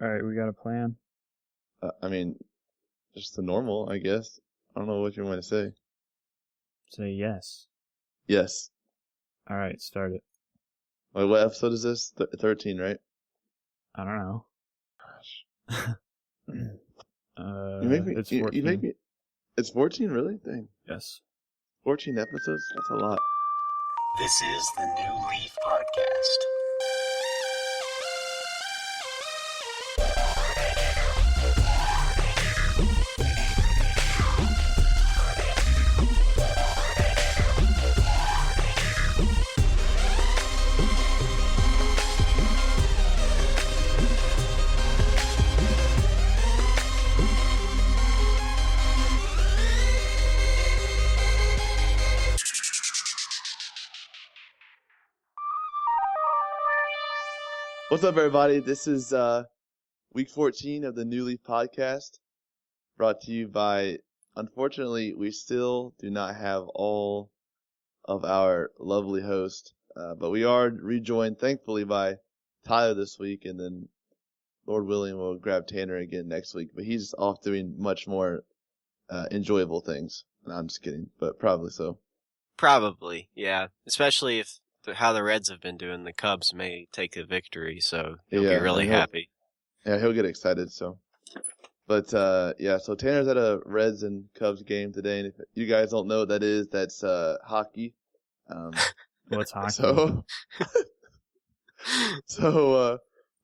All right, we got a plan. I mean, just the normal, I guess. I don't know what you want to say. Say yes. Yes. All right, start it. Wait, what episode is this? 13, right? I don't know. Gosh. It's 14. You make me. It's 14, really? Dang. Yes. 14 episodes? That's a lot. This is the New Leaf Podcast. What's up, everybody? This is week 14 of the New Leaf Podcast, brought to you by, unfortunately, we still do not have all of our lovely hosts, but we are rejoined, thankfully, by Tyler this week, and then, Lord willing, we'll grab Tanner again next week, but he's off doing much more enjoyable things. No, I'm just kidding, but probably so. Probably, yeah. Especially if how the Reds have been doing, the Cubs may take a victory, so he'll be really happy. Yeah, he'll get excited, so. But, yeah, so Tanner's at a Reds and Cubs game today, and if you guys don't know what that is, that's hockey. What's hockey? So,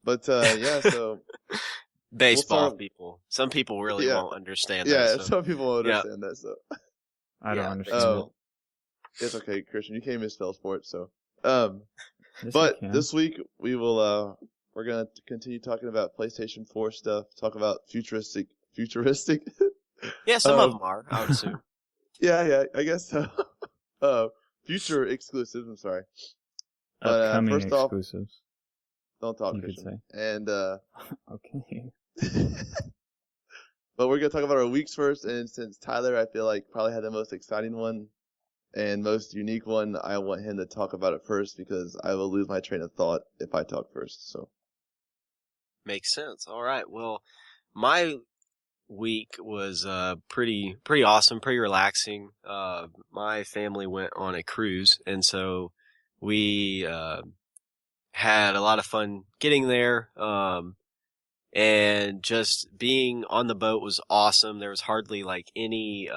yeah, so. Baseball people. Some people really won't understand that. Yeah, so. some people won't understand that, so. I don't understand. It's okay, Christian. You can't misspell sports, so. Yes, But this week we will we're gonna continue talking about PlayStation 4 stuff. Talk about futuristic. Yeah, some of them are, I would assume. Yeah, I guess so. Future exclusives. I'm sorry. But Upcoming first off, exclusives. don't talk, you Christian. could And okay. but we're gonna talk about our weeks first. And since Tyler, I feel like probably had the most exciting one and most unique one, I want him to talk about it first because I will lose my train of thought if I talk first. So. Makes sense. All right. Well, my week was pretty awesome, pretty relaxing. My family went on a cruise, and so we had a lot of fun getting there. And just being on the boat was awesome. There was hardly like any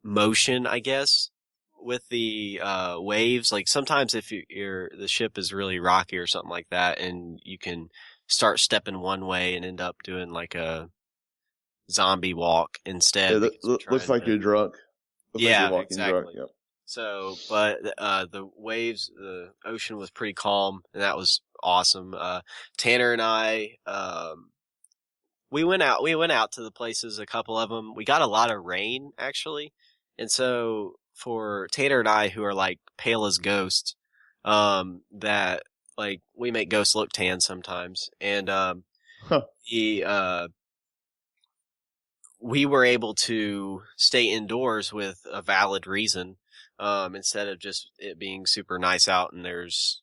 motion, I guess, with the waves. Like sometimes if the ship is really rocky or something like that, and you can start stepping one way and end up doing like a zombie walk instead. Yeah, looks like you're drunk. Looks like you're walking exactly. Drunk. Yep. So, but the waves, the ocean was pretty calm, and that was awesome. Tanner and I, we went out to the places, a couple of them. We got a lot of rain, actually. And so for Tanner and I, who are like pale as ghosts, that like we make ghosts look tan sometimes. And, we were able to stay indoors with a valid reason, instead of just it being super nice out and there's,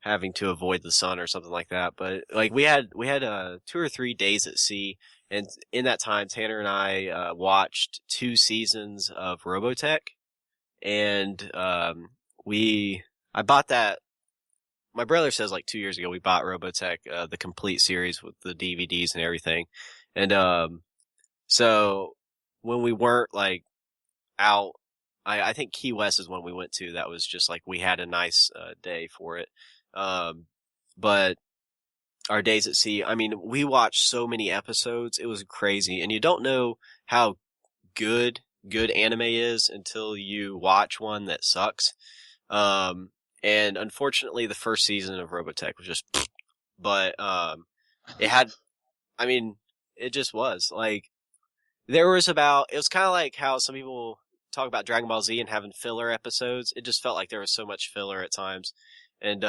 having to avoid the sun or something like that. But like we had 2 or 3 days at sea, and in that time Tanner and I watched 2 seasons of Robotech, and I bought that. My brother says like 2 years ago we bought Robotech, the complete series with the DVDs and everything. And so when we weren't like out, I think Key West is when we went to. That was just like we had a nice day for it. But our days at sea, I mean, we watched so many episodes. It was crazy. And you don't know how good anime is until you watch one that sucks. And unfortunately the first season of Robotech was just, but, it just was like, it was kind of like how some people talk about Dragon Ball Z and having filler episodes. It just felt like there was so much filler at times. And,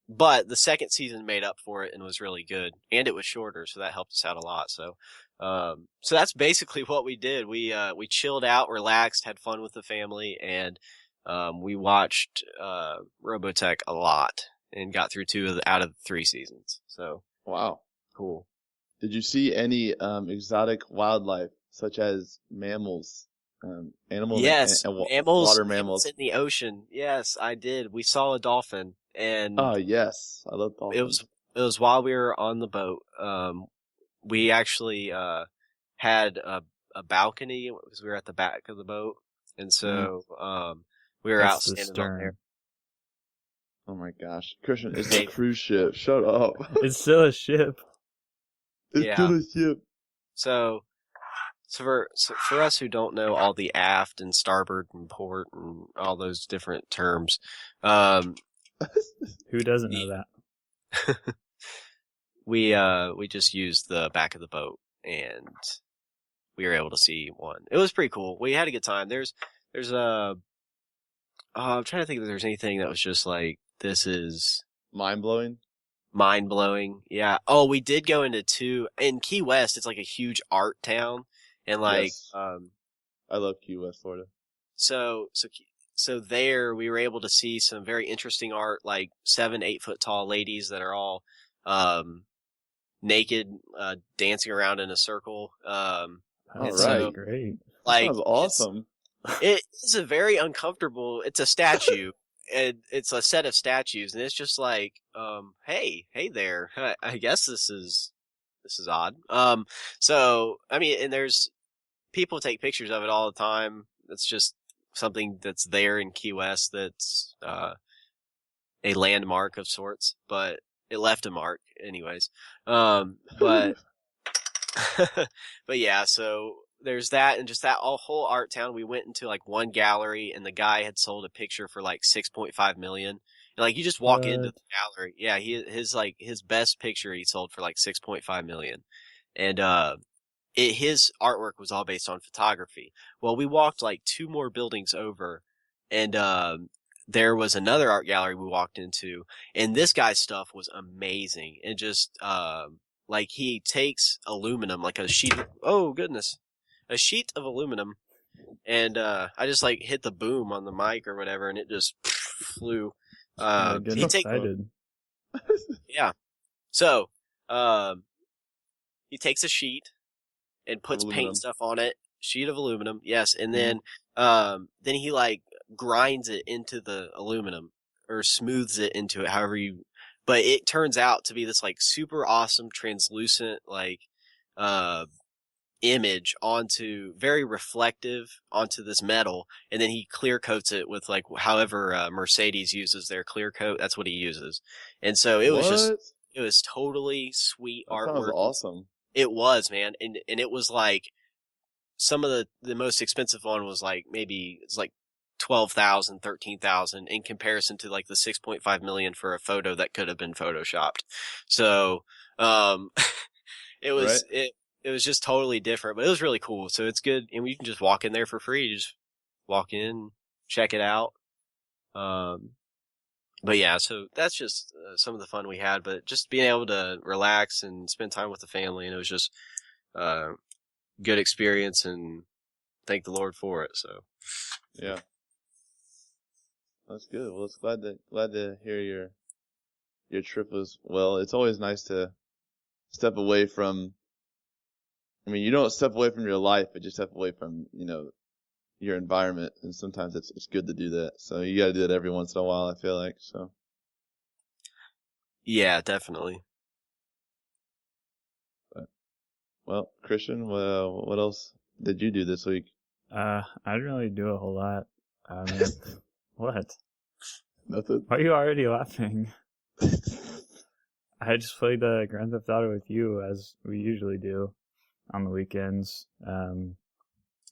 but the second season made up for it and was really good, and it was shorter, so that helped us out a lot. So that's basically what we did. We chilled out, relaxed, had fun with the family, and We watched Robotech a lot and got through out of 3 seasons. So Wow. cool. Did you see any exotic wildlife such as mammals, animals, Yes, and mammals water mammals? in the ocean. Yes, I did. We saw a dolphin, and Oh yes, I love it dolphins. was while we were on the boat. We actually had a balcony because we were at the back of the boat, and so we were out That's the standing on there. stern. Oh my gosh, Christian, it's a cruise ship. Shut up. It's still a ship. It's Yeah. still a ship. So for us who don't know all the aft and starboard and port and all those different terms, Who doesn't know that? we just used the back of the boat and we were able to see one. It was pretty cool. We had a good time. There's I'm trying to think if there's anything that was just like, this is Mind blowing. mind blowing. Yeah. Oh, we did go in Key West. It's like a huge art town, and like, Yes. I love Key West, Florida. so there we were able to see some very interesting art, like 7-8 foot tall ladies that are all, naked, dancing around in a circle. All That's right. great. Like, Sounds awesome. it is a very uncomfortable. It's a statue. And it's a set of statues, and it's just like, hey there. I guess this is odd. So I mean, and there's people take pictures of it all the time. It's just something that's there in Key West. That's a landmark of sorts, but it left a mark, anyways. But but yeah, so there's that, and just that whole art town. We went into like one gallery, and the guy had sold a picture for like 6.5 million. And like, you just walk into the gallery. Yeah, his best picture he sold for like 6.5 million. And his artwork was all based on photography. Well, we walked like 2 more buildings over, and there was another art gallery we walked into, and this guy's stuff was amazing. And just like, he takes aluminum, like a sheet of aluminum, and I just like hit the boom on the mic or whatever, and it just flew. Get excited. Yeah. So he takes a sheet and puts paint stuff on it. Sheet of aluminum, yes, and then he like grinds it into the aluminum, or smooths it into it, however you. But it turns out to be this like super awesome translucent like image, very reflective onto this metal, and then he clear coats it with like however Mercedes uses their clear coat. That's what he uses, and so it was totally sweet artwork. Sounds awesome. It was, man, and it was like, some of the most expensive one was like, maybe it's like 12,000, 13,000 in comparison to like the 6.5 million for a photo that could have been photoshopped. So it was right. It was just totally different, but it was really cool. So it's good, and you can just walk in there for free. You just walk in, check it out. But yeah, so that's just some of the fun we had. But just being able to relax and spend time with the family, and it was just good experience, and thank the Lord for it. So yeah, that's good. Well, it's glad to hear your trip was well. It's always nice to step away from. I mean, you don't step away from your life, but you step away from, your environment, and sometimes it's good to do that. So you got to do that every once in a while, I feel like. So yeah, definitely. But, well, Christian, what else did you do this week? I didn't really do a whole lot. What? Nothing. Why are you already laughing? I just played Grand Theft Auto with you, as we usually do on the weekends.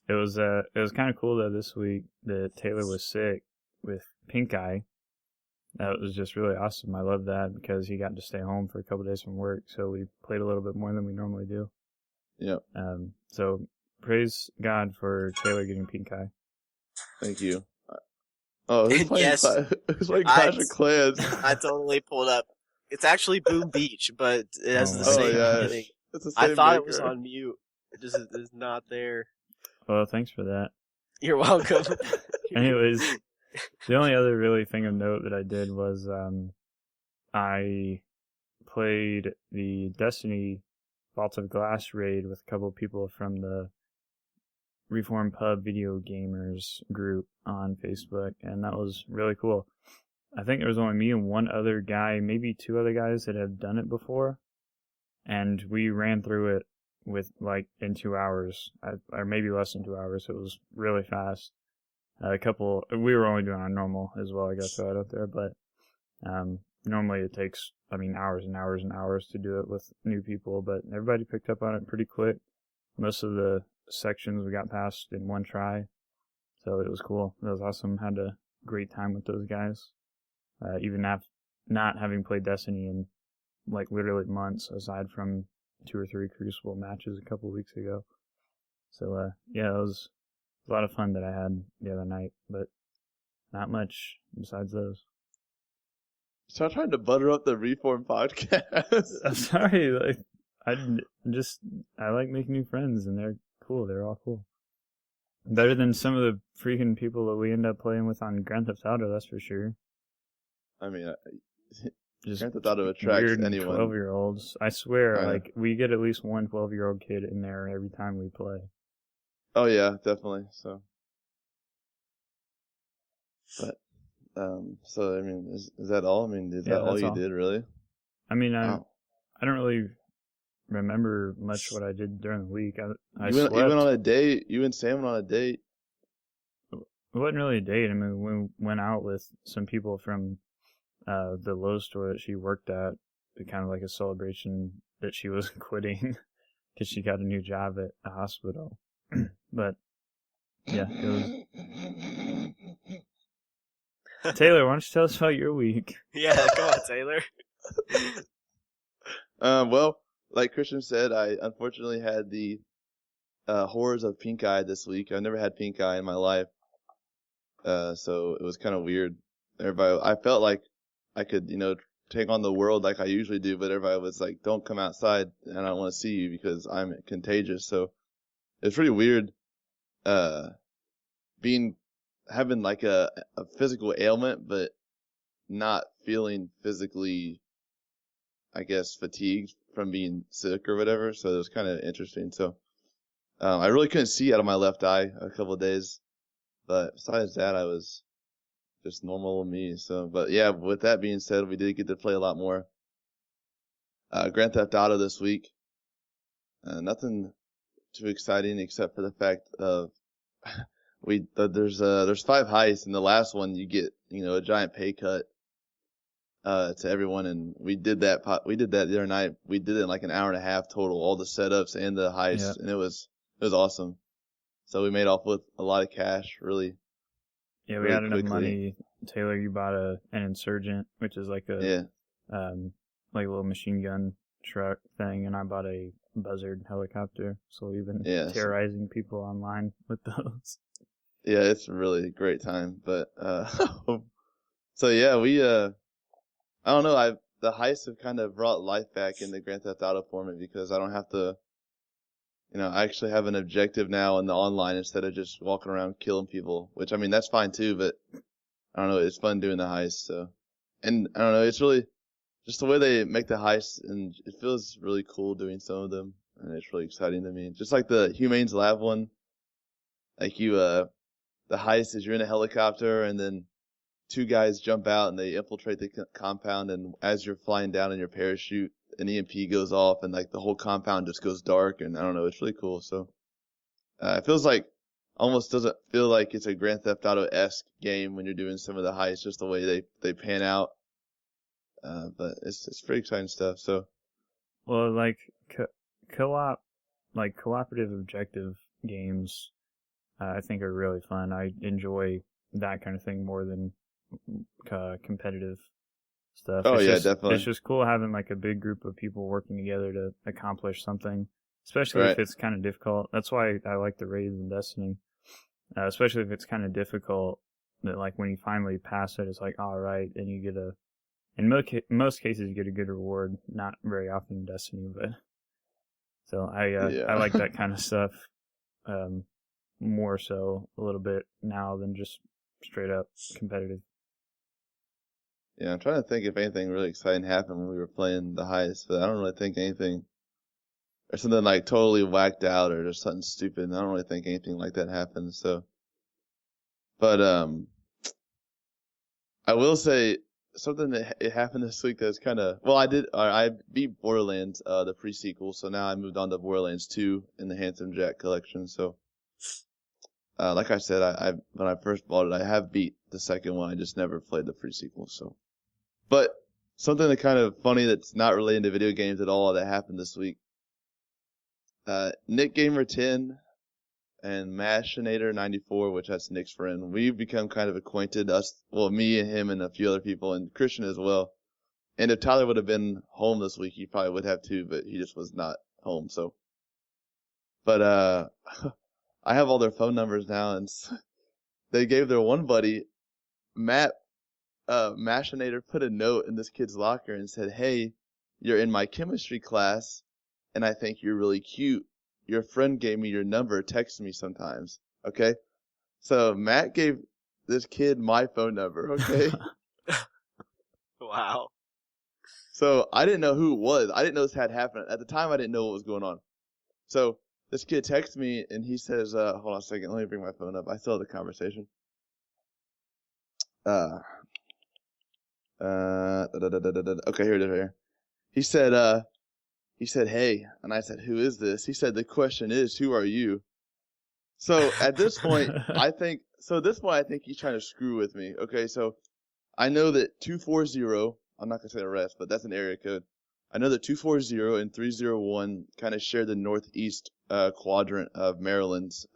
It was kind of cool though this week that Taylor was sick with pink eye. That was just really awesome. I love that because he got to stay home for a couple days from work, so we played a little bit more than we normally do. Yep. So praise God for Taylor getting pink eye. Thank you. Oh, who's playing, yes, who's playing Clash of Clans? I totally pulled up. It's actually Boom Beach, but it has the same thing. It's the same I thought maker. it was on mute. It just is not there. Well, thanks for that. You're welcome. Anyways, The only other really thing of note that I did was I played the Destiny Vault of Glass raid with a couple of people from the Reform Pub Video Gamers group on Facebook, and that was really cool. I think there was only me and one other guy, maybe two other guys that had done it before, and we ran through it with in 2 hours, or maybe less than 2 hours. It was really fast. We were only doing on normal as well, I guess, so out there, but normally it takes, hours and hours and hours to do it with new people, but everybody picked up on it pretty quick. Most of the sections we got past in one try, so it was cool. It was awesome. Had a great time with those guys. Even not having played Destiny in literally months, aside from 2 or 3 Crucible matches a couple weeks ago. So yeah, it was a lot of fun that I had the other night, but not much besides those. Start trying to butter up the Reform podcast. I'm sorry, I like making new friends, and they're cool. They're all cool. Better than some of the freaking people that we end up playing with on Grand Theft Auto, that's for sure. Just Grand Theft Auto attracts weird anyone. 12-year-olds. I swear, we get at least one 12-year-old kid in there every time we play. Oh yeah, definitely. So, but so is that all? Is that all you did, really? Wow. I don't really remember much what I did during the week. I slept. You went on a date. You and Sam went on a date. It wasn't really a date. We went out with some people from the Lowe's store that she worked at, kind of like a celebration that she was quitting because she got a new job at a hospital. But yeah, it was. Taylor, why don't you tell us about your week? Yeah, come on, Taylor. Well, like Christian said, I unfortunately had the horrors of pink eye this week. I've never had pink eye in my life, so it was kind of weird. I felt like I could, take on the world like I usually do, but everybody was like, "Don't come outside, and I don't want to see you because I'm contagious." So it's pretty weird, having like a physical ailment, but not feeling physically, I guess, fatigued from being sick or whatever. So it was kind of interesting. So I really couldn't see out of my left eye a couple of days, but besides that, I was just normal me. So, but yeah, with that being said, we did get to play a lot more Grand Theft Auto this week. Nothing too exciting except for the fact of there's 5 heists, and the last one you get a giant pay cut to everyone, and we did that the other night. We did it in like an hour and a half total, all the setups and the heist, and it was awesome. So we made off with a lot of cash, really. Yeah, we had enough money. Taylor, you bought an Insurgent, which is like a little machine gun truck thing, and I bought a Buzzard helicopter. So we've been terrorizing people online with those. Yeah, it's a really great time. But so yeah, we I don't know. The heists have kind of brought life back in the Grand Theft Auto for me because I don't have to. I actually have an objective now in the online instead of just walking around killing people, which, that's fine too, but I don't know, it's fun doing the heists, so. And I don't know, it's really, just the way they make the heists, and it feels really cool doing some of them, and it's really exciting to me. Just like the Humane's Lab one, like the heist is you're in a helicopter, and then 2 guys jump out and they infiltrate the compound, and as you're flying down in your parachute, an EMP goes off, and like the whole compound just goes dark, and I don't know, it's really cool. So it feels like almost doesn't feel like it's a Grand Theft Auto-esque game when you're doing some of the heists, just the way they pan out. But it's pretty exciting stuff. So, well, co-op, cooperative objective games, I think are really fun. I enjoy that kind of thing more than competitive stuff. Definitely. It's just cool having a big group of people working together to accomplish something, especially if it's kind of difficult. That's why I like the raids in Destiny, especially if it's kind of difficult. That when you finally pass it, it's like, all right, and you get in most cases you get a good reward. Not very often in Destiny, but so I like that kind of stuff more so a little bit now than just straight up competitive. Yeah, I'm trying to think if anything really exciting happened when we were playing the highest, but I don't really think anything, or something like totally whacked out or just something stupid. I don't really think anything like that happened. So, but I will say something that it happened this week that's kind of, well, I beat Borderlands, the pre-sequel, so now I moved on to Borderlands 2 in the Handsome Jack collection. So, like I said, I when I first bought it, I have beat the second one. I just never played the pre-sequel. So, but something that kind of funny that's not related to video games at all that happened this week. Nick Gamer 10 and Mashinator 94, which that's Nick's friend, we've become kind of acquainted. Me and him and a few other people, and Christian as well. And if Tyler would have been home this week, he probably would have too, but he just was not home. So, but I have all their phone numbers now, and they gave their one buddy, Matt, Mashinator, put a note in this kid's locker and said, "Hey, you're in my chemistry class, and I think you're really cute. Your friend gave me your number. Text me sometimes." Okay? So Matt gave this kid my phone number, okay? Wow. So I didn't know who it was. I didn't know this had happened. At the time, I didn't know what was going on. So this kid texts me, and he says, hold on a second. Let me bring my phone up. I still have the conversation. Okay, here it is right here. He said, "Hey," and I said, "Who is this?" He said, "The question is, who are you?" So at this point, I think he's trying to screw with me. Okay, so I know that 240, I'm not going to say the rest, but that's an area code. I know that 240 and 301 kind of share the northeast quadrant of Maryland's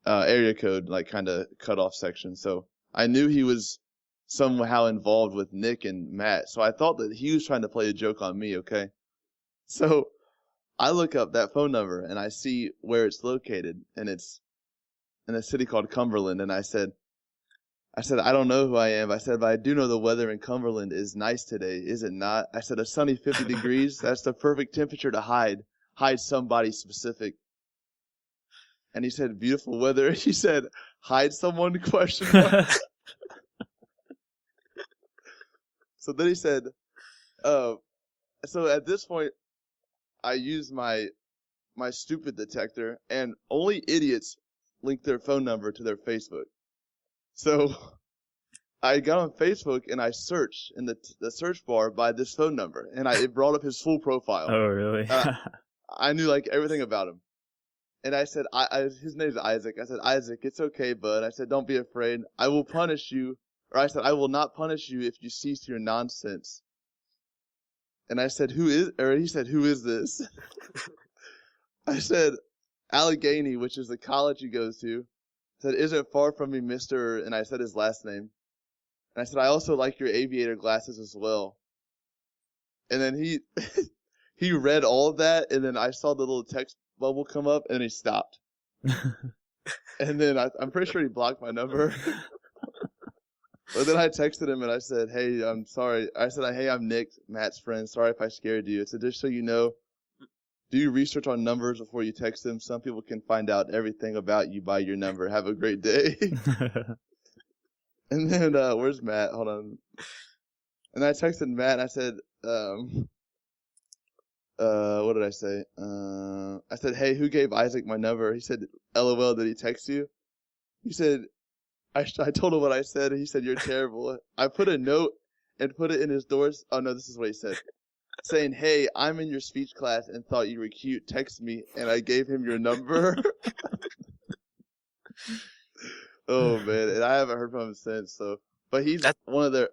area code, like kind of cutoff section. So I knew he was somehow involved with Nick and Matt. So I thought that he was trying to play a joke on me, okay? So I look up that phone number and I see where it's located, and it's in a city called Cumberland. And I said, "I don't know who I am." I said, "But I do know the weather in Cumberland is nice today, is it not?" I said, "A sunny 50 degrees, that's the perfect temperature to hide somebody specific." And he said, "Beautiful weather." He said, "Hide someone?" question mark. So then he said, so at this point, I used my stupid detector, and only idiots link their phone number to their Facebook. So I got on Facebook and I searched in the search bar by this phone number, and it brought up his full profile. Oh, really? I knew like everything about him. And I said, his name's Isaac. I said, "Isaac, it's okay, bud." I said, "Don't be afraid. I will punish you." Or I said, "I will not punish you if you cease your nonsense." And I said, he said, "Who is this?" I said, "Allegheny, which is the college he goes to." I said, "Isn't far from me, Mr." And I said his last name. And I said, "I also like your aviator glasses as well." And then he read all of that, and then I saw the little text bubble come up, and he stopped. And then I'm pretty sure he blocked my number. But then I texted him and I said, "Hey, I'm sorry." I said, "Hey, I'm Nick, Matt's friend. Sorry if I scared you." I said, "Just so you know, do your research on numbers before you text them. Some people can find out everything about you by your number. Have a great day." And then, where's Matt? Hold on. And I texted Matt and I said, what did I say? I said, "Hey, who gave Isaac my number?" He said, "LOL, did he text you?" He said, I told him what I said, and he said, "You're terrible." I put a note and put it in his doors. Oh, no, this is what he said. Saying, "Hey, I'm in your speech class and thought you were cute. Text me." And I gave him your number. Oh, man. And I haven't heard from him since. So, but he's one of their...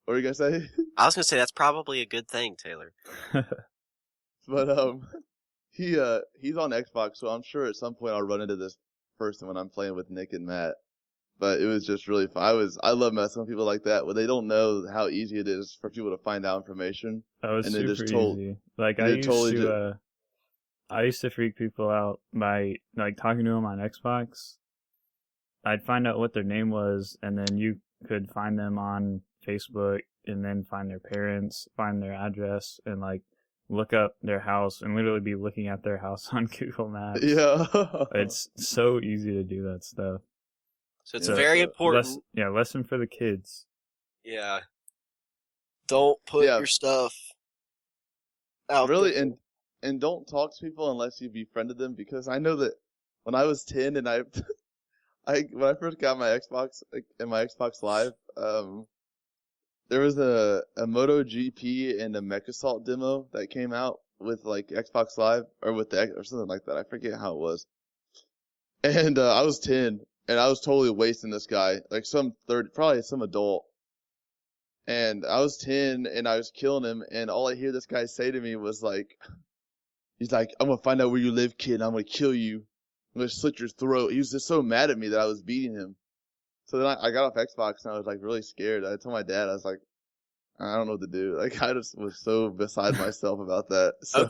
What were you going to say? I was going to say that's probably a good thing, Taylor. But he's on Xbox, so I'm sure at some point I'll run into this person when I'm playing with Nick and Matt. But it was just really fun. I love messing with people like that where they don't know how easy it is for people to find out information. Oh, it's and super easy. Like I used to freak people out by like talking to them on Xbox. I'd find out what their name was, and then you could find them on Facebook, and then find their parents, find their address, and like look up their house, and literally be looking at their house on Google Maps. Yeah. It's so easy to do that stuff. So it's Yeah. very important. Lesson for the kids. Yeah. Don't put Yeah. your stuff out Really, there. and don't talk to people unless you befriended them, because I know that when I was 10 and when I first got my Xbox, like, and my Xbox Live, there was a MotoGP and a MechAssault demo that came out with like Xbox Live or or something like that. I forget how it was. And I was 10 and I was totally wasting this guy, like probably some adult. And I was 10 and I was killing him, and all I hear this guy say to me was like, he's like, "I'm gonna find out where you live, kid, and I'm gonna kill you. I'm gonna slit your throat." He was just so mad at me that I was beating him. So then I got off Xbox and I was like really scared. I told my dad, I was like, I don't know what to do. Like, I just was so beside myself about that. So,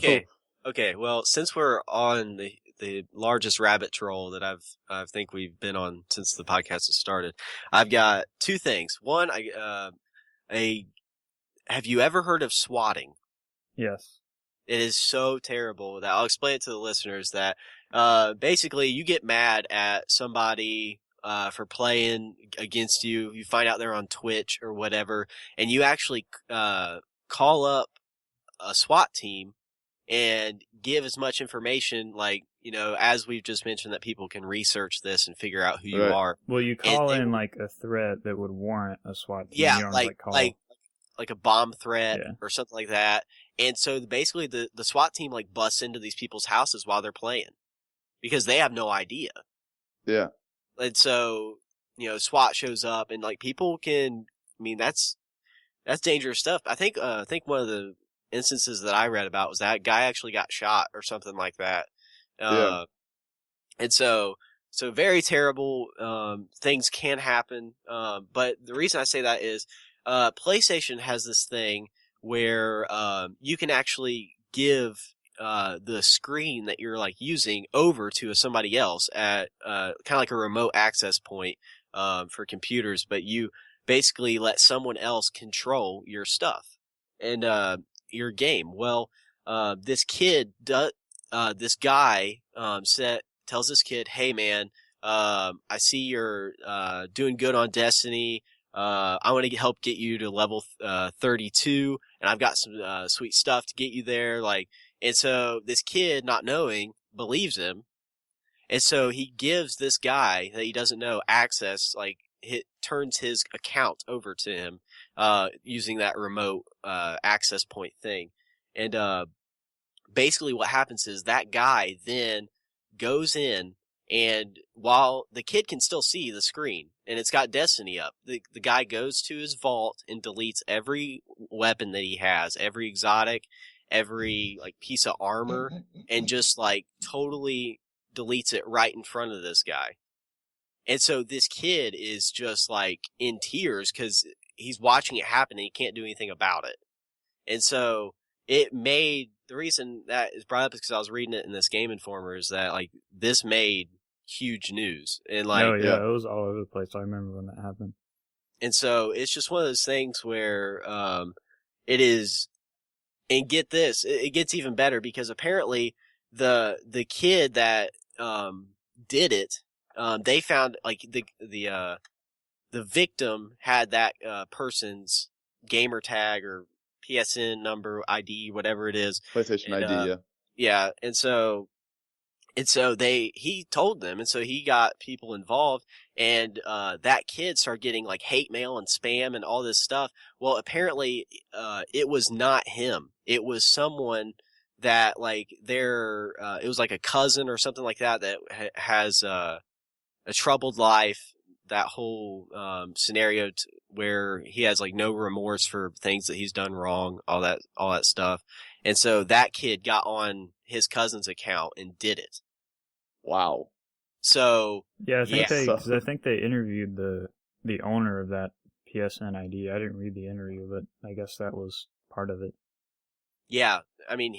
Okay. Well, since we're on the largest rabbit troll that I think we've been on since the podcast has started, I've got two things. One, have you ever heard of swatting? Yes. It is so terrible that I'll explain it to the listeners that basically you get mad at somebody for playing against you. You find out they're on Twitch or whatever, and you actually call up a SWAT team and give as much information, like, as we've just mentioned, that people can research this and figure out who you Right. are. Well, you call in like a threat that would warrant a SWAT team. Yeah, You don't like a bomb threat Yeah. or something like that. And so basically the SWAT team like busts into these people's houses while they're playing because they have no idea. yeah. And so, SWAT shows up and like people that's dangerous stuff. I think one of the instances that I read about was that guy actually got shot or something like that. Yeah. And so very terrible, things can happen. But the reason I say that is, PlayStation has this thing where, you can actually give, the screen that you're like using over to somebody else at, kind of like a remote access point, for computers, but you basically let someone else control your stuff and, your game. Well, this guy, tells this kid, "Hey man, I see you're, doing good on Destiny. I want to help get you to level 32, and I've got some sweet stuff to get you there." And so this kid, not knowing, believes him, and so he gives this guy that he doesn't know access. Turns his account over to him, using that remote access point thing, and basically what happens is that guy then goes in, and while the kid can still see the screen and it's got Destiny up, the guy goes to his vault and deletes every weapon that he has, every exotic, every piece of armor, and just totally deletes it right in front of this guy. And so this kid is just in tears because he's watching it happen and he can't do anything about it. And so the reason that is brought up is because I was reading it in this Game Informer, is that this made huge news. And it was all over the place. I remember when that happened. And so it's just one of those things where, it is, and get this, it gets even better because apparently the kid that, did it, they found the victim had that, person's gamer tag or PSN number, ID, whatever it is. PlayStation And, ID, yeah. Yeah. And so he told them, and so he got people involved, and, that kid started getting hate mail and spam and all this stuff. Well, apparently, it was not him. It was someone that it was a cousin or something like that has, a troubled life, that whole, scenario where he has no remorse for things that he's done wrong, all that stuff. And so that kid got on his cousin's account and did it. Wow. So I think they interviewed the owner of that PSN ID. I didn't read the interview, but I guess that was part of it. Yeah, I mean,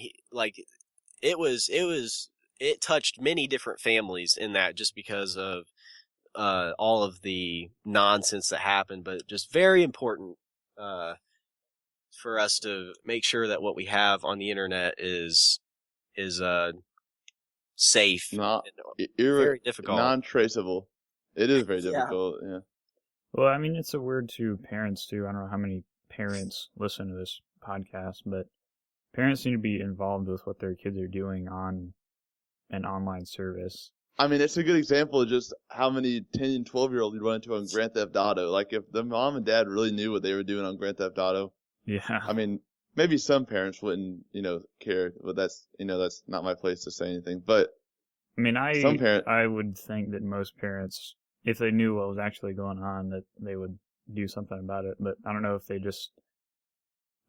it touched many different families in that, just because of all of the nonsense that happened, but just very important for us to make sure that what we have on the internet is safe. Not very difficult. non-traceable. It is very Yeah. difficult. Yeah. Well, I mean, it's a word to parents too. I don't know how many parents listen to this podcast, but parents need to be involved with what their kids are doing on an online service. I mean, it's a good example of just how many 10 and 12-year-olds you run into on Grand Theft Auto. Like, if the mom and dad really knew what they were doing on Grand Theft Auto, Yeah. I mean, maybe some parents wouldn't, care, but that's not my place to say anything. But I mean, some I would think that most parents, if they knew what was actually going on, that they would do something about it. But I don't know if they just,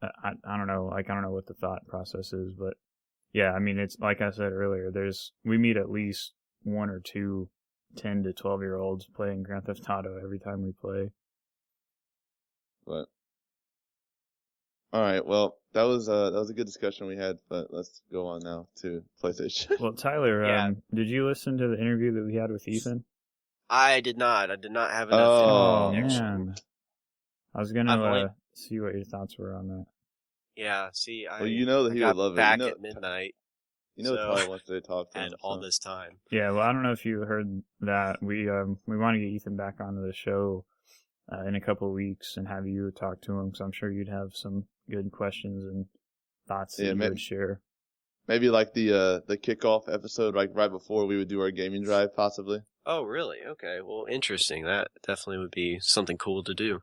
I don't know, like, I don't know what the thought process is, but yeah, I mean, it's like I said earlier, we meet at least one or two 10 to 12-year-olds playing Grand Theft Auto every time we play. But all right, well, that was a good discussion we had, but let's go on now to PlayStation. Well, Tyler, Yeah. Did you listen to the interview that we had with Ethan? I did not. I did not have enough. Oh, man. I was going I've to only- see what your thoughts were on that. Yeah. See, Well, you know that he I would got love it. back You know, at midnight so, so- Tyler wants to talk to him. and all so. this time. Yeah, well, I don't know if you heard that. We want to get Ethan back onto the show in a couple of weeks and have you talk to him, because I'm sure you'd have some good questions and thoughts that you would share. Maybe like the kickoff episode, like right before we would do our gaming drive, possibly. Oh, really? Okay. Well, interesting. That definitely would be something cool to do.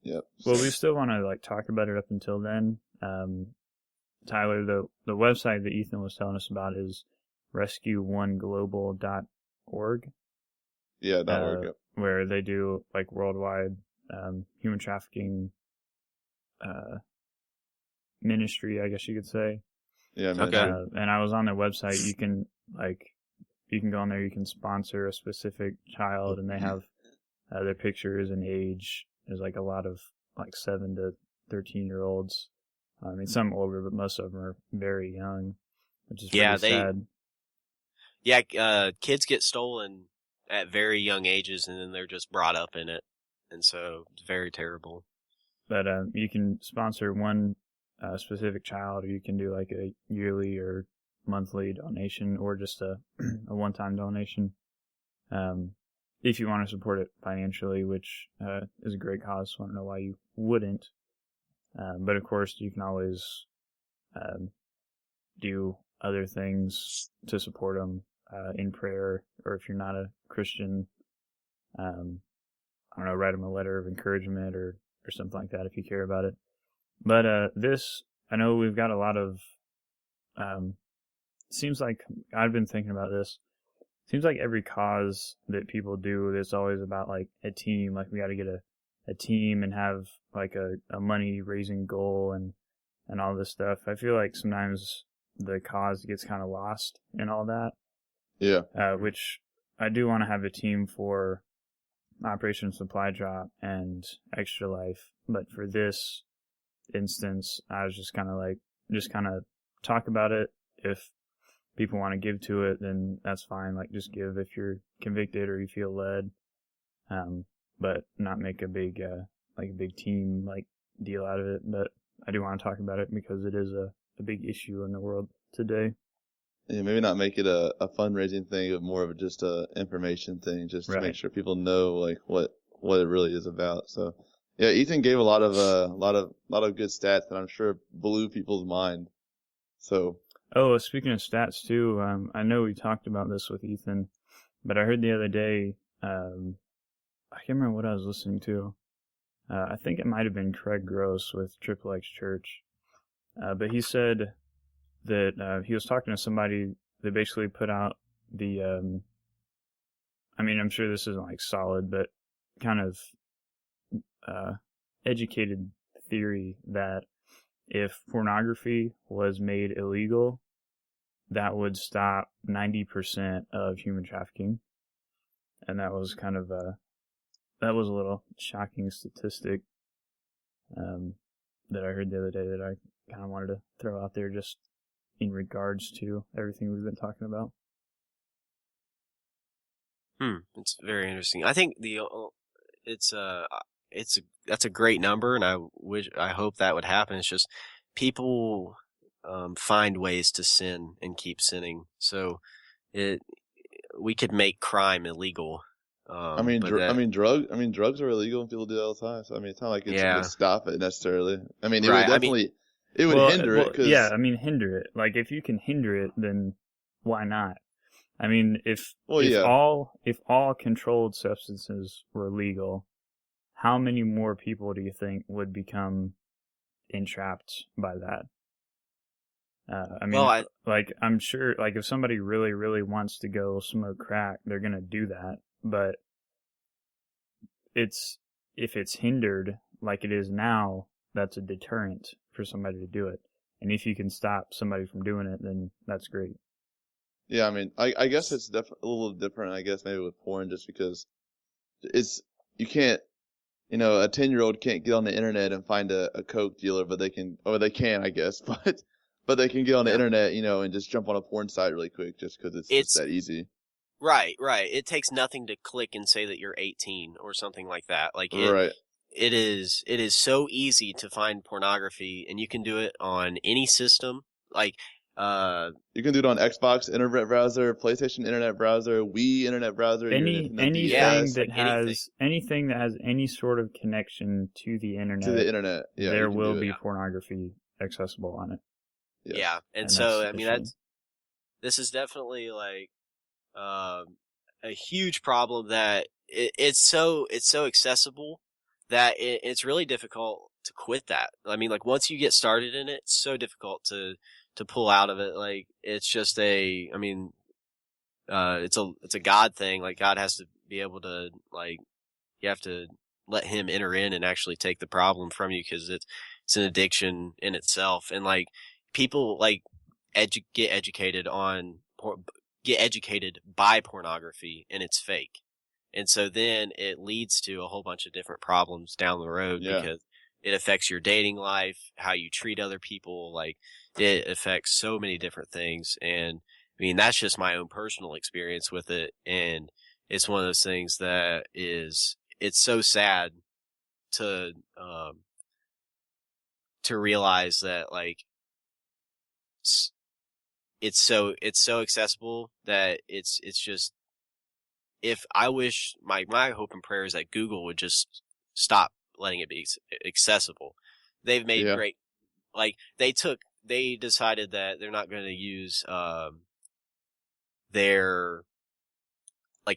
Yep. Well, we still want to talk about it up until then. Tyler, the website that Ethan was telling us about is rescue1global.org. Yeah, that work. Yep. Where they do worldwide human trafficking ministry, I guess you could say. Yeah. Okay. And I was on their website. You can go on there. You can sponsor a specific child, and they have their pictures and age. There's a lot of 7 to 13-year-olds. I mean, some older, but most of them are very young, which is pretty sad. Yeah, kids get stolen at very young ages, and then they're just brought up in it, and so it's very terrible. But you can sponsor one specific child, or you can do a yearly or monthly donation, or just a one-time donation. If you want to support it financially, which is a great cause, so I don't know why you wouldn't. But of course, you can always do other things to support them in prayer, or if you're not a Christian, I don't know, write them a letter of encouragement or something like that if you care about it. But I know we've got a lot of. Seems like I've been thinking about this. Seems like every cause that people do, it's always about a team. We got to get a team and have a money raising goal and all this stuff. I feel like sometimes the cause gets kind of lost in all that. Yeah. Which I do want to have a team for Operation Supply Drop and Extra Life, but for this instance, I was just kind of talk about it. If people want to give to it, then that's fine. Just give if you're convicted or you feel led. But not make a big team deal out of it. But I do want to talk about it because it is a big issue in the world today. Yeah, maybe not make it a fundraising thing, but more of just a information thing, just to make sure people know what it really is about. So yeah, Ethan gave a lot of good stats that I'm sure blew people's mind. So. Oh, speaking of stats too, I know we talked about this with Ethan, but I heard the other day, I can't remember what I was listening to. I think it might have been Craig Gross with Triple X Church. But he said that he was talking to somebody that basically put out the, I mean, I'm sure this isn't solid, but kind of educated theory that if pornography was made illegal, that would stop 90% of human trafficking. And that was kind of that was a little shocking statistic that I heard the other day that I kind of wanted to throw out there just in regards to everything we've been talking about. It's very interesting. I think that's a great number, and I hope that would happen. It's just people find ways to sin and keep sinning. So we could make crime illegal Drugs are illegal and people do that all the time. So I mean, it's not like it's Yeah. going to stop it necessarily. I mean, it Right, would I mean- definitely, it would hinder it because yeah, I mean, hinder it. Like, if you can hinder it, then why not? I mean, if all controlled substances were legal, how many more people do you think would become entrapped by that? I mean, I'm sure, like, if somebody really, really wants to go smoke crack, they're gonna do that. But if it's hindered like it is now, that's a deterrent for somebody to do it. And if you can stop somebody from doing it, then that's great. Yeah, I mean, I guess it's a little different. I guess maybe with porn, just because you can't, a 10-year-old can't get on the internet and find a coke dealer, but they can, I guess, but they can get on the internet, and just jump on a porn site really quick just because it's just that easy. Right. It takes nothing to click and say that you're 18 or something like that. Like Right. It is so easy to find pornography, and you can do it on any system. Like, you can do it on Xbox internet browser, PlayStation internet browser, Wii internet browser, anything that has any sort of connection to the internet. Yeah, there will be pornography accessible on it. Yeah. And so I mean this is definitely like a huge problem that it's so accessible that it's really difficult to quit that. I mean, like, once you get started in it, it's so difficult to pull out of it. Like, it's just it's a God thing. Like, God has to be able to, like, you have to let him enter in and actually take the problem from you, because it's an addiction in itself. And, like, people, like, get educated by pornography, and it's fake. And so then it leads to a whole bunch of different problems down the road, because it affects your dating life, how you treat other people. Like, it affects so many different things. And I mean, that's just my own personal experience with it. And it's one of those things that it's so sad to realize that, like, it's so accessible that it's just, if I wish my hope and prayer is that Google would just stop letting it be accessible. They've made great, like, they decided that they're not going to use their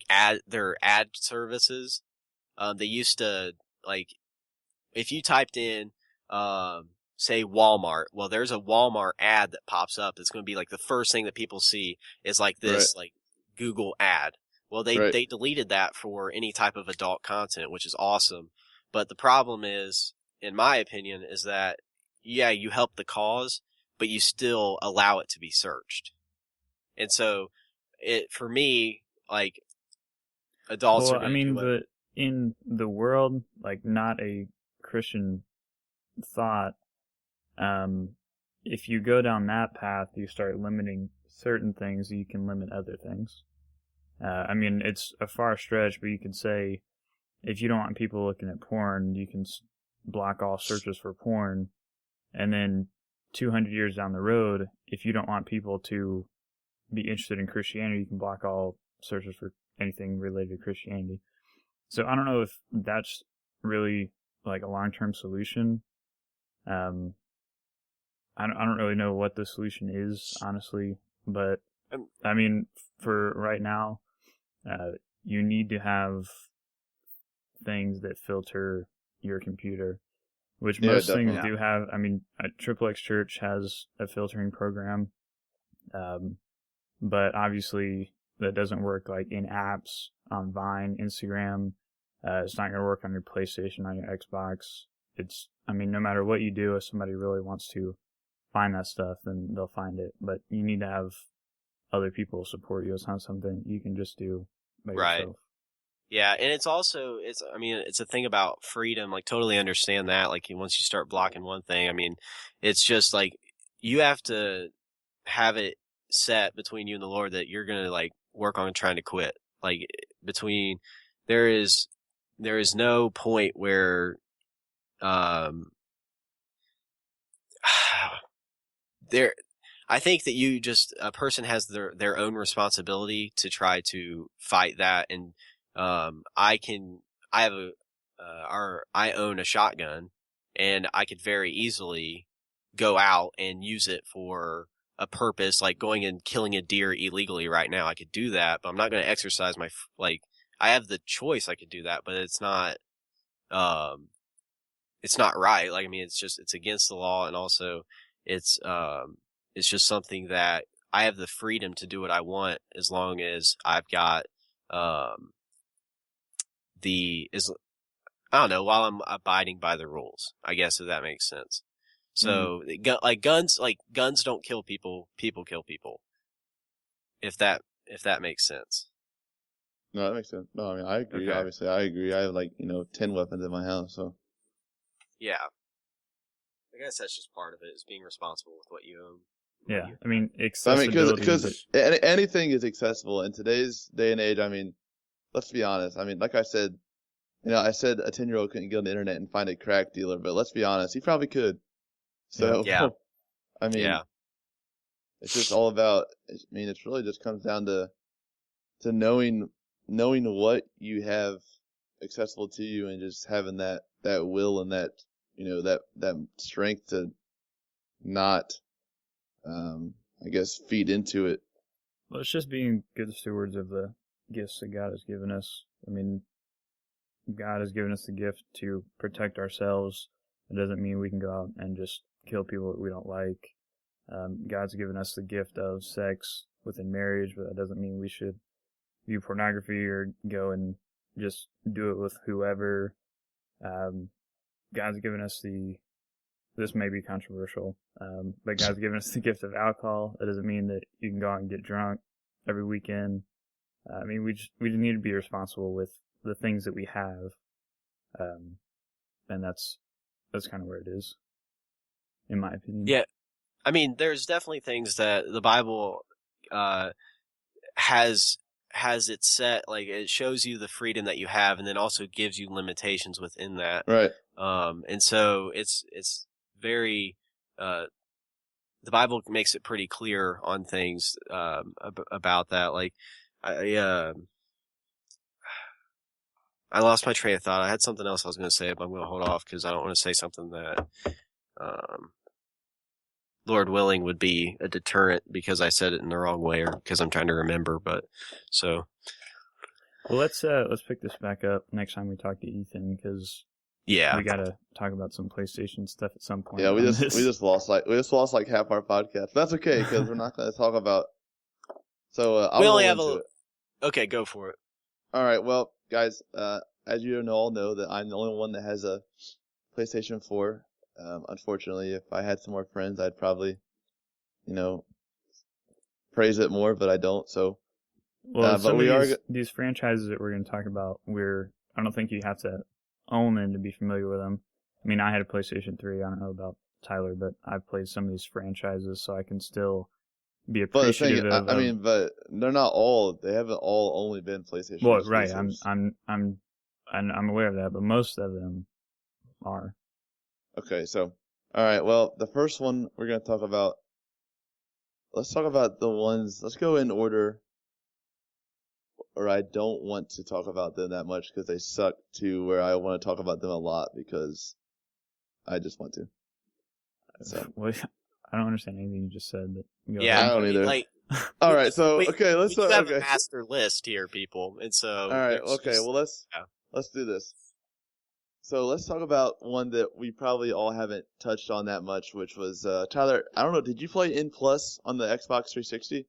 ad services. They used to, like, if you typed in say Walmart, well, there's a Walmart ad that pops up. It's going to be like the first thing that people see is like this like Google ad. Well, they deleted that for any type of adult content, which is awesome. But the problem is, in my opinion, is that, you help the cause, but you still allow it to be searched. And so, for me, like, adults are going to do it. In the world, like, not a Christian thought, if you go down that path, you start limiting certain things, you can limit other things. I mean, it's a far stretch, but you could say, if you don't want people looking at porn, you can block all searches for porn. And then 200 years down the road, if you don't want people to be interested in Christianity, you can block all searches for anything related to Christianity. So I don't know if that's really like a long-term solution. I don't really know what the solution is, honestly, but I mean, for right now, you need to have things that filter your computer, which most things do have. I mean, Triple X Church has a filtering program, but obviously that doesn't work like in apps on Vine, Instagram. It's not going to work on your PlayStation, on your Xbox. I mean, no matter what you do, if somebody really wants to find that stuff, then they'll find it. But you need to have other people support you. It's not something you can just do by yourself. Yeah, and it's also, it's a thing about freedom. Like, totally understand that. Like, once you start blocking one thing, I mean, it's just like, you have to have it set between you and the Lord that you're going to, like, work on trying to quit. Like, there is no point where, I think that a person has their own responsibility to try to fight that and I own a shotgun, and I could very easily go out and use it for a purpose, like going and killing a deer illegally right now. I could do that, but I'm not going to exercise I have the choice. I could do that, but it's not right. Like, I mean, it's against the law, and also it's just something that I have the freedom to do what I want as long as I've got, I don't know, while I'm abiding by the rules, I guess, if that makes sense. So, guns don't kill people, people kill people. If that makes sense. No, that makes sense. No, I mean, I agree. Okay. Obviously, I agree. I have 10 weapons in my house, so. Yeah. I guess that's just part of it, is being responsible with what you own. Yeah, I mean, accessibility. Because anything is accessible in today's day and age. I mean, let's be honest. I mean, like I said, I said a 10-year-old couldn't get on the internet and find a crack dealer, but let's be honest, he probably could. So, yeah. I mean, yeah. It's just all about. I mean, it really just comes down to knowing what you have accessible to you, and just having that will and that that strength to not, I guess, feed into it. Well, it's just being good stewards of the gifts that God has given us. I mean, God has given us the gift to protect ourselves. It doesn't mean we can go out and just kill people that we don't like. God's given us the gift of sex within marriage, but that doesn't mean we should view pornography or go and just do it with whoever. God's given us this may be controversial, but God's given us the gift of alcohol. That doesn't mean that you can go out and get drunk every weekend. I mean, we just need to be responsible with the things that we have, and that's kind of where it is, in my opinion. Yeah, I mean, there's definitely things that the Bible has it set, like, it shows you the freedom that you have, and then also gives you limitations within that. Right. And so it's very the Bible makes it pretty clear on things about that. Like, I lost my train of thought. I had something else I was going to say, but I'm going to hold off because I don't want to say something that, Lord willing, would be a deterrent because I said it in the wrong way or because I'm trying to remember. But so, well, let's pick this back up next time we talk to Ethan, because we got to talk about some PlayStation stuff at some point. Yeah, we just lost like half our podcast. That's okay because we're not going to talk about. So we only have Okay, go for it. All right, well, guys, as you all know, that I'm the only one that has a PlayStation 4. Unfortunately, if I had some more friends, I'd probably, praise it more, but I don't. So, well, but these franchises that we're going to talk about, I don't think you have to own them to be familiar with them. I mean, I had a PlayStation 3. I don't know about Tyler, but I've played some of these franchises, so I can still be appreciative. But I mean, but they're not all. They haven't all only been PlayStation. Well, right. I'm aware of that, but most of them are. Okay, so, all right. Well, the first one we're gonna talk about. Let's talk about the ones. Let's go in order. Or I don't want to talk about them that much because they suck, to where I want to talk about them a lot because I just want to. So. Well, I don't understand anything you just said. But I don't either. All right, so okay, let's have a master list here, people, and so. All right, okay, well let's do this. So let's talk about one that we probably all haven't touched on that much, which was Tyler. I don't know. Did you play N Plus on the Xbox 360?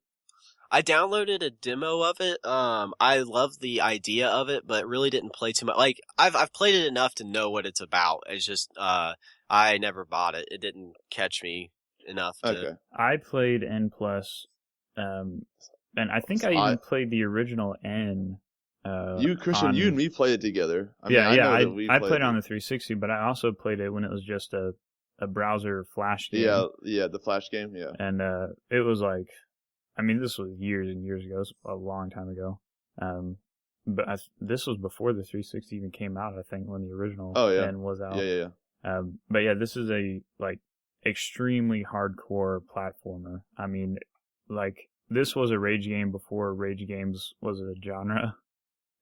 I downloaded a demo of it. I love the idea of it, but really didn't play too much. Like, I've played it enough to know what it's about. It's just I never bought it. It didn't catch me enough. Okay. I played N Plus, and I think I even played the original N. Christian, you and me played it together. I played it on the 360, but I also played it when it was just a browser flash game. Yeah, the flash game, yeah. And it was like, I mean, this was years and years ago. It was a long time ago. But this was before the 360 even came out, I think, when the original N was out. Yeah. But yeah, this is a, like, extremely hardcore platformer. I mean, like, this was a rage game before rage games was a genre.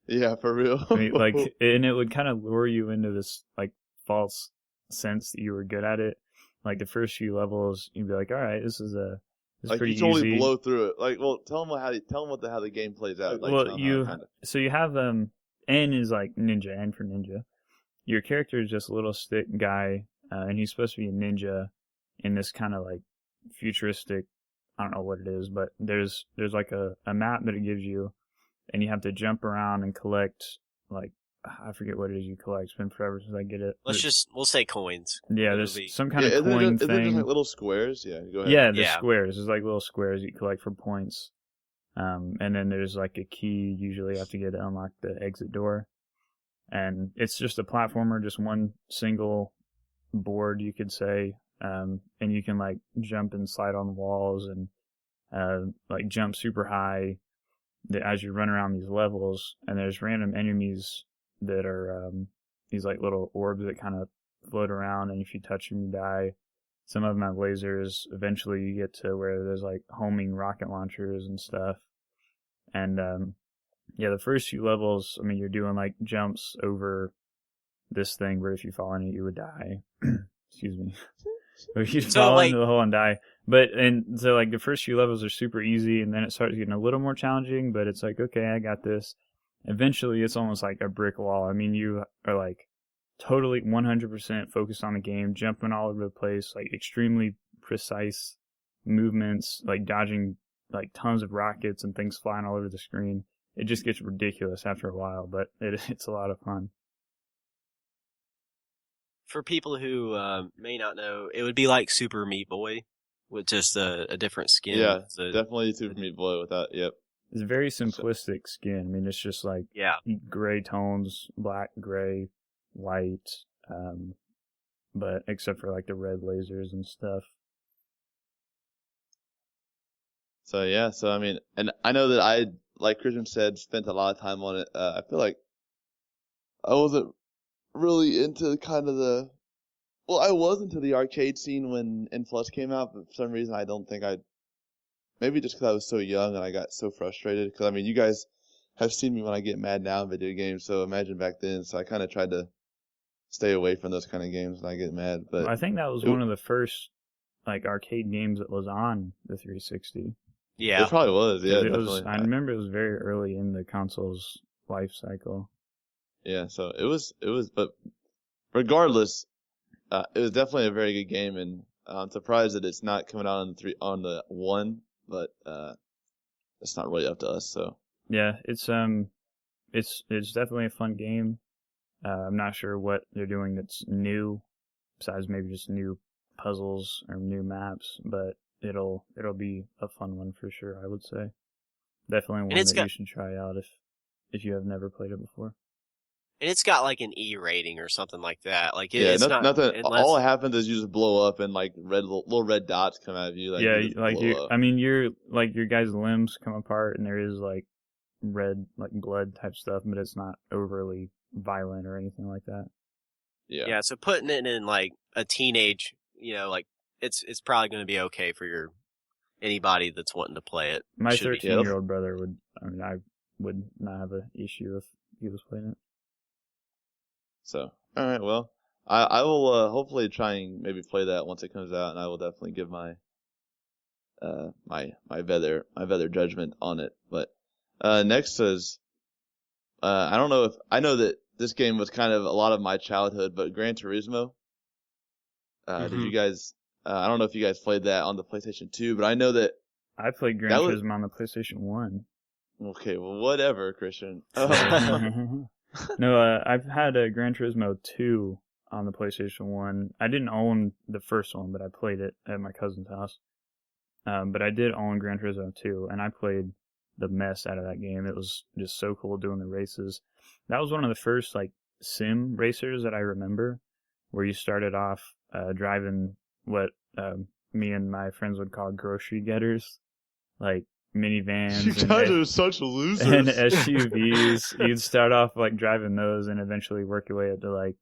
Yeah, for real. I mean, like, and it would kind of lure you into this like false sense that you were good at it. Like the first few levels, you'd be like, all right, this is like pretty you totally easy. blow through it. Like, well, tell them how the game plays out. Like, Well, tell 'em you how it kinda... so you have N is like ninja, N for ninja. Your character is just a little stick guy, and he's supposed to be a ninja in this kind of like futuristic. I don't know what it is, but there's like a map that it gives you, and you have to jump around and collect like I forget what it is you collect. It's been forever since I get it. We'll say coins. Yeah, there's some kind of is coin there thing. just like little squares? Yeah, go ahead. Yeah, there's squares. There's like little squares you collect for points. And then there's like a key usually you have to get to unlock the exit door. And it's just a platformer, just one single board, you could say. And you can like jump and slide on walls and like jump super high as you run around these levels. And there's random enemies that are these like little orbs that kind of float around, and if you touch them, you die. Some of them have lasers. Eventually, you get to where there's like homing rocket launchers and stuff. And yeah, the first few levels, I mean, you're doing like jumps over this thing where if you fall in it, you would die. Excuse me. If you fall into the hole and die. And so like the first few levels are super easy, and then it starts getting a little more challenging, but it's like, okay, I got this. Eventually, it's almost like a brick wall. I mean, you are like totally 100% focused on the game, jumping all over the place, like extremely precise movements, like dodging like tons of rockets and things flying all over the screen. It just gets ridiculous after a while, but it's a lot of fun. For people who may not know, it would be like Super Meat Boy with just a different skin. Yeah, definitely Super Meat Boy with that. Yep. It's a very simplistic skin. I mean, it's just like gray tones, black, gray, white, but except for like the red lasers and stuff. So yeah, I mean, and I know that I, like Christian said, spent a lot of time on it. I feel like I wasn't really into kind of I was into the arcade scene when N+ came out, but for some reason I don't think maybe just because I was so young and I got so frustrated. Because I mean, you guys have seen me when I get mad now in video games, so imagine back then. So I kind of tried to stay away from those kind of games when I get mad. But I think that was one of the first like arcade games that was on the 360. Yeah, it probably was. Yeah, definitely. I remember it was very early in the console's life cycle. Yeah, so it was, but regardless, it was definitely a very good game, and I'm surprised that it's not coming out on the 1, but it's not really up to us. So yeah, it's definitely a fun game. I'm not sure what they're doing that's new, besides maybe just new puzzles or new maps, but it'll be a fun one for sure. I would say definitely one that you should try out if you have never played it before. And it's got like an E rating or something like that. Like it's nothing. All that happens is you just blow up and like little red dots come out of you. Like, your guys' limbs come apart and there is like red like blood type stuff, but it's not overly violent or anything like that. Yeah. So putting it in like a teenage, like it's probably going to be okay for anybody that's wanting to play it. My 13-year-old brother would. I mean, I would not have an issue if he was playing it. So, all right, well, I will hopefully try and maybe play that once it comes out, and I will definitely give my my better judgment on it. But next is I don't know I know that this game was kind of a lot of my childhood, but Gran Turismo. Did you guys? I don't know if you guys played that on the PlayStation 2, but I know that I played Gran Turismo on the PlayStation 1. Okay, well, whatever, Christian. No, I've had a Gran Turismo 2 on the PlayStation 1. I didn't own the first one, but I played it at my cousin's house. But I did own Gran Turismo 2, and I played the mess out of that game. It was just so cool doing the races. That was one of the first like sim racers that I remember, where you started off driving what me and my friends would call grocery getters, like minivans. You guys are such losers. And SUVs. You'd start off like driving those and eventually work your way up to like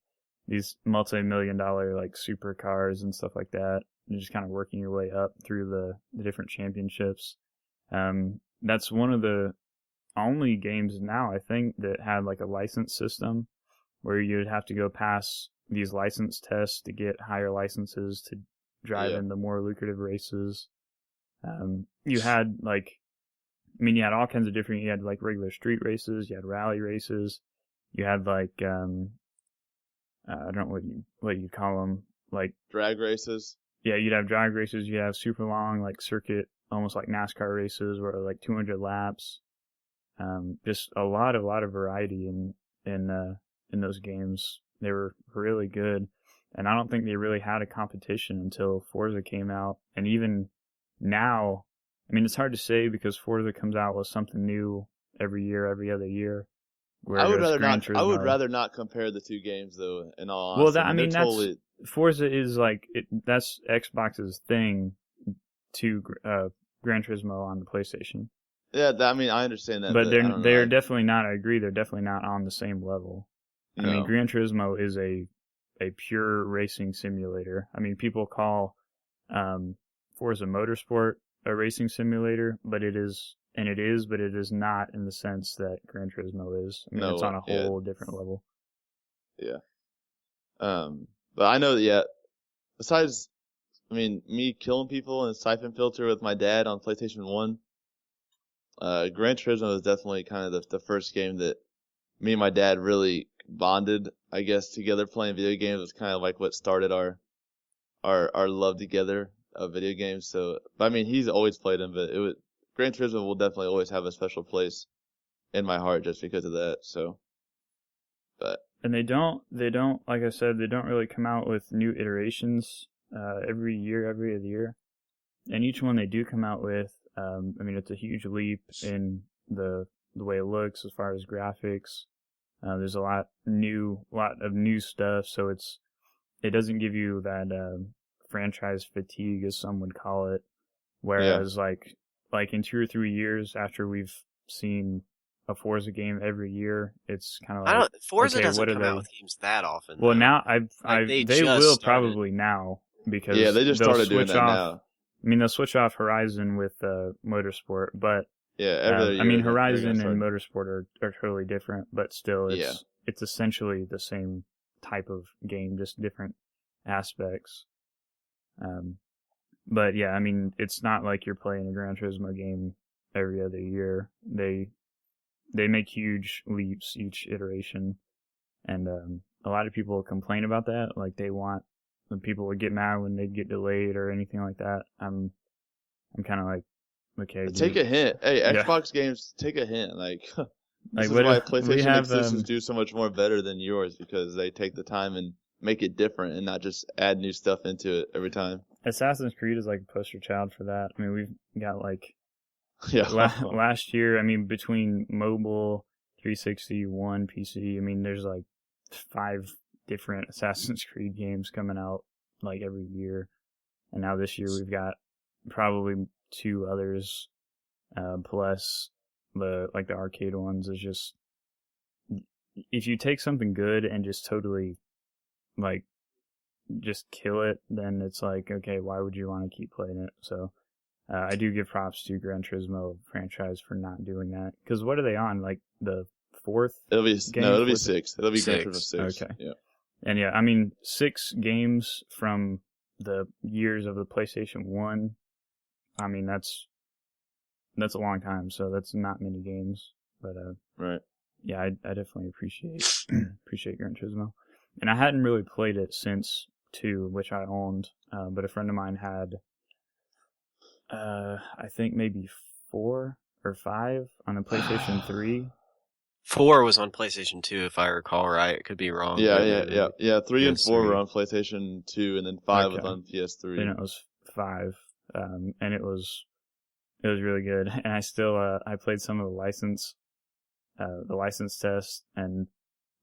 these multi-million-dollar like supercars and stuff like that. You're just kind of working your way up through the different championships. That's one of the only games now, I think, that had like a license system where you'd have to go pass these license tests to get higher licenses to drive in the more lucrative races. You had you had all kinds of different, you had like regular street races, you had rally races, you had like, I don't know what you call them, like drag races. Yeah, you'd have drag races, you'd have super long like circuit, almost like NASCAR races where like 200 laps. Just a lot of variety in those games. They were really good, and I don't think they really had a competition until Forza came out. And even now, I mean, it's hard to say because Forza comes out with something new every year, every other year. I would rather not compare the two games though. In all honesty, well, Forza is like that's Xbox's thing to Gran Turismo on the PlayStation. Yeah, I understand that. But they're definitely not. I agree. They're definitely not on the same level. No. I mean, Gran Turismo is a pure racing simulator. I mean, people call Forza Motorsport a racing simulator, but it is not in the sense that Gran Turismo is. I mean, it's on a whole different level. Yeah. But I know that, besides, me killing people in a siphon filter with my dad on PlayStation 1, Gran Turismo is definitely kind of the first game that me and my dad really bonded, I guess, together playing video games. It was kind of like what started our love together of video games. So, but he's always played them, but Gran Turismo will definitely always have a special place in my heart just because of that. So, and they don't, like I said, they don't really come out with new iterations every other year. And each one they do come out with, it's a huge leap in the way it looks as far as graphics. There's a lot of new stuff, so it doesn't give you that franchise fatigue, as some would call it. Whereas like in 2 or 3 years after we've seen a Forza game every year, it's kind of like Forza doesn't come out with games that often. Well, though. now they will probably now because they just started doing that now. I mean, they'll switch off Horizon with Motorsport, but Horizon and Motorsport are totally different, but still, it's essentially the same type of game, just different aspects. But yeah, it's not like you're playing a Gran Turismo game every other year. They make huge leaps each iteration, and a lot of people complain about that. Like when people would get mad when they get delayed or anything like that. I'm kind of like, okay, take a hint. Hey, Xbox games, take a hint. This is why PlayStation exclusives do so much more better than yours, because they take the time and make it different and not just add new stuff into it every time. Assassin's Creed is like a poster child for that. We've got last year, between mobile, 360, One, PC, there's like 5 different Assassin's Creed games coming out like every year. And now this year we've got probably 2 others, plus the arcade ones. Is just, if you take something good and just totally just kill it, then it's like, okay, why would you want to keep playing it? So I do give props to Gran Turismo franchise for not doing that. Because what are they on? Like the 4th? It'll be 6. It'll be Gran Turismo 6. Okay. Yeah. And 6 games from the years of the PlayStation 1. That's a long time, so that's not many games. But right. Yeah, I definitely appreciate Gran Turismo. And I hadn't really played it since 2, which I owned, but a friend of mine had, I think maybe 4 or 5 on the PlayStation 3. 4 was on PlayStation 2, if I recall right. It could be wrong. Yeah. 3 and 4 were on PlayStation 2, and then 5 was on PS3. Then it was 5, and it was really good. And I still, I played some of the license test, and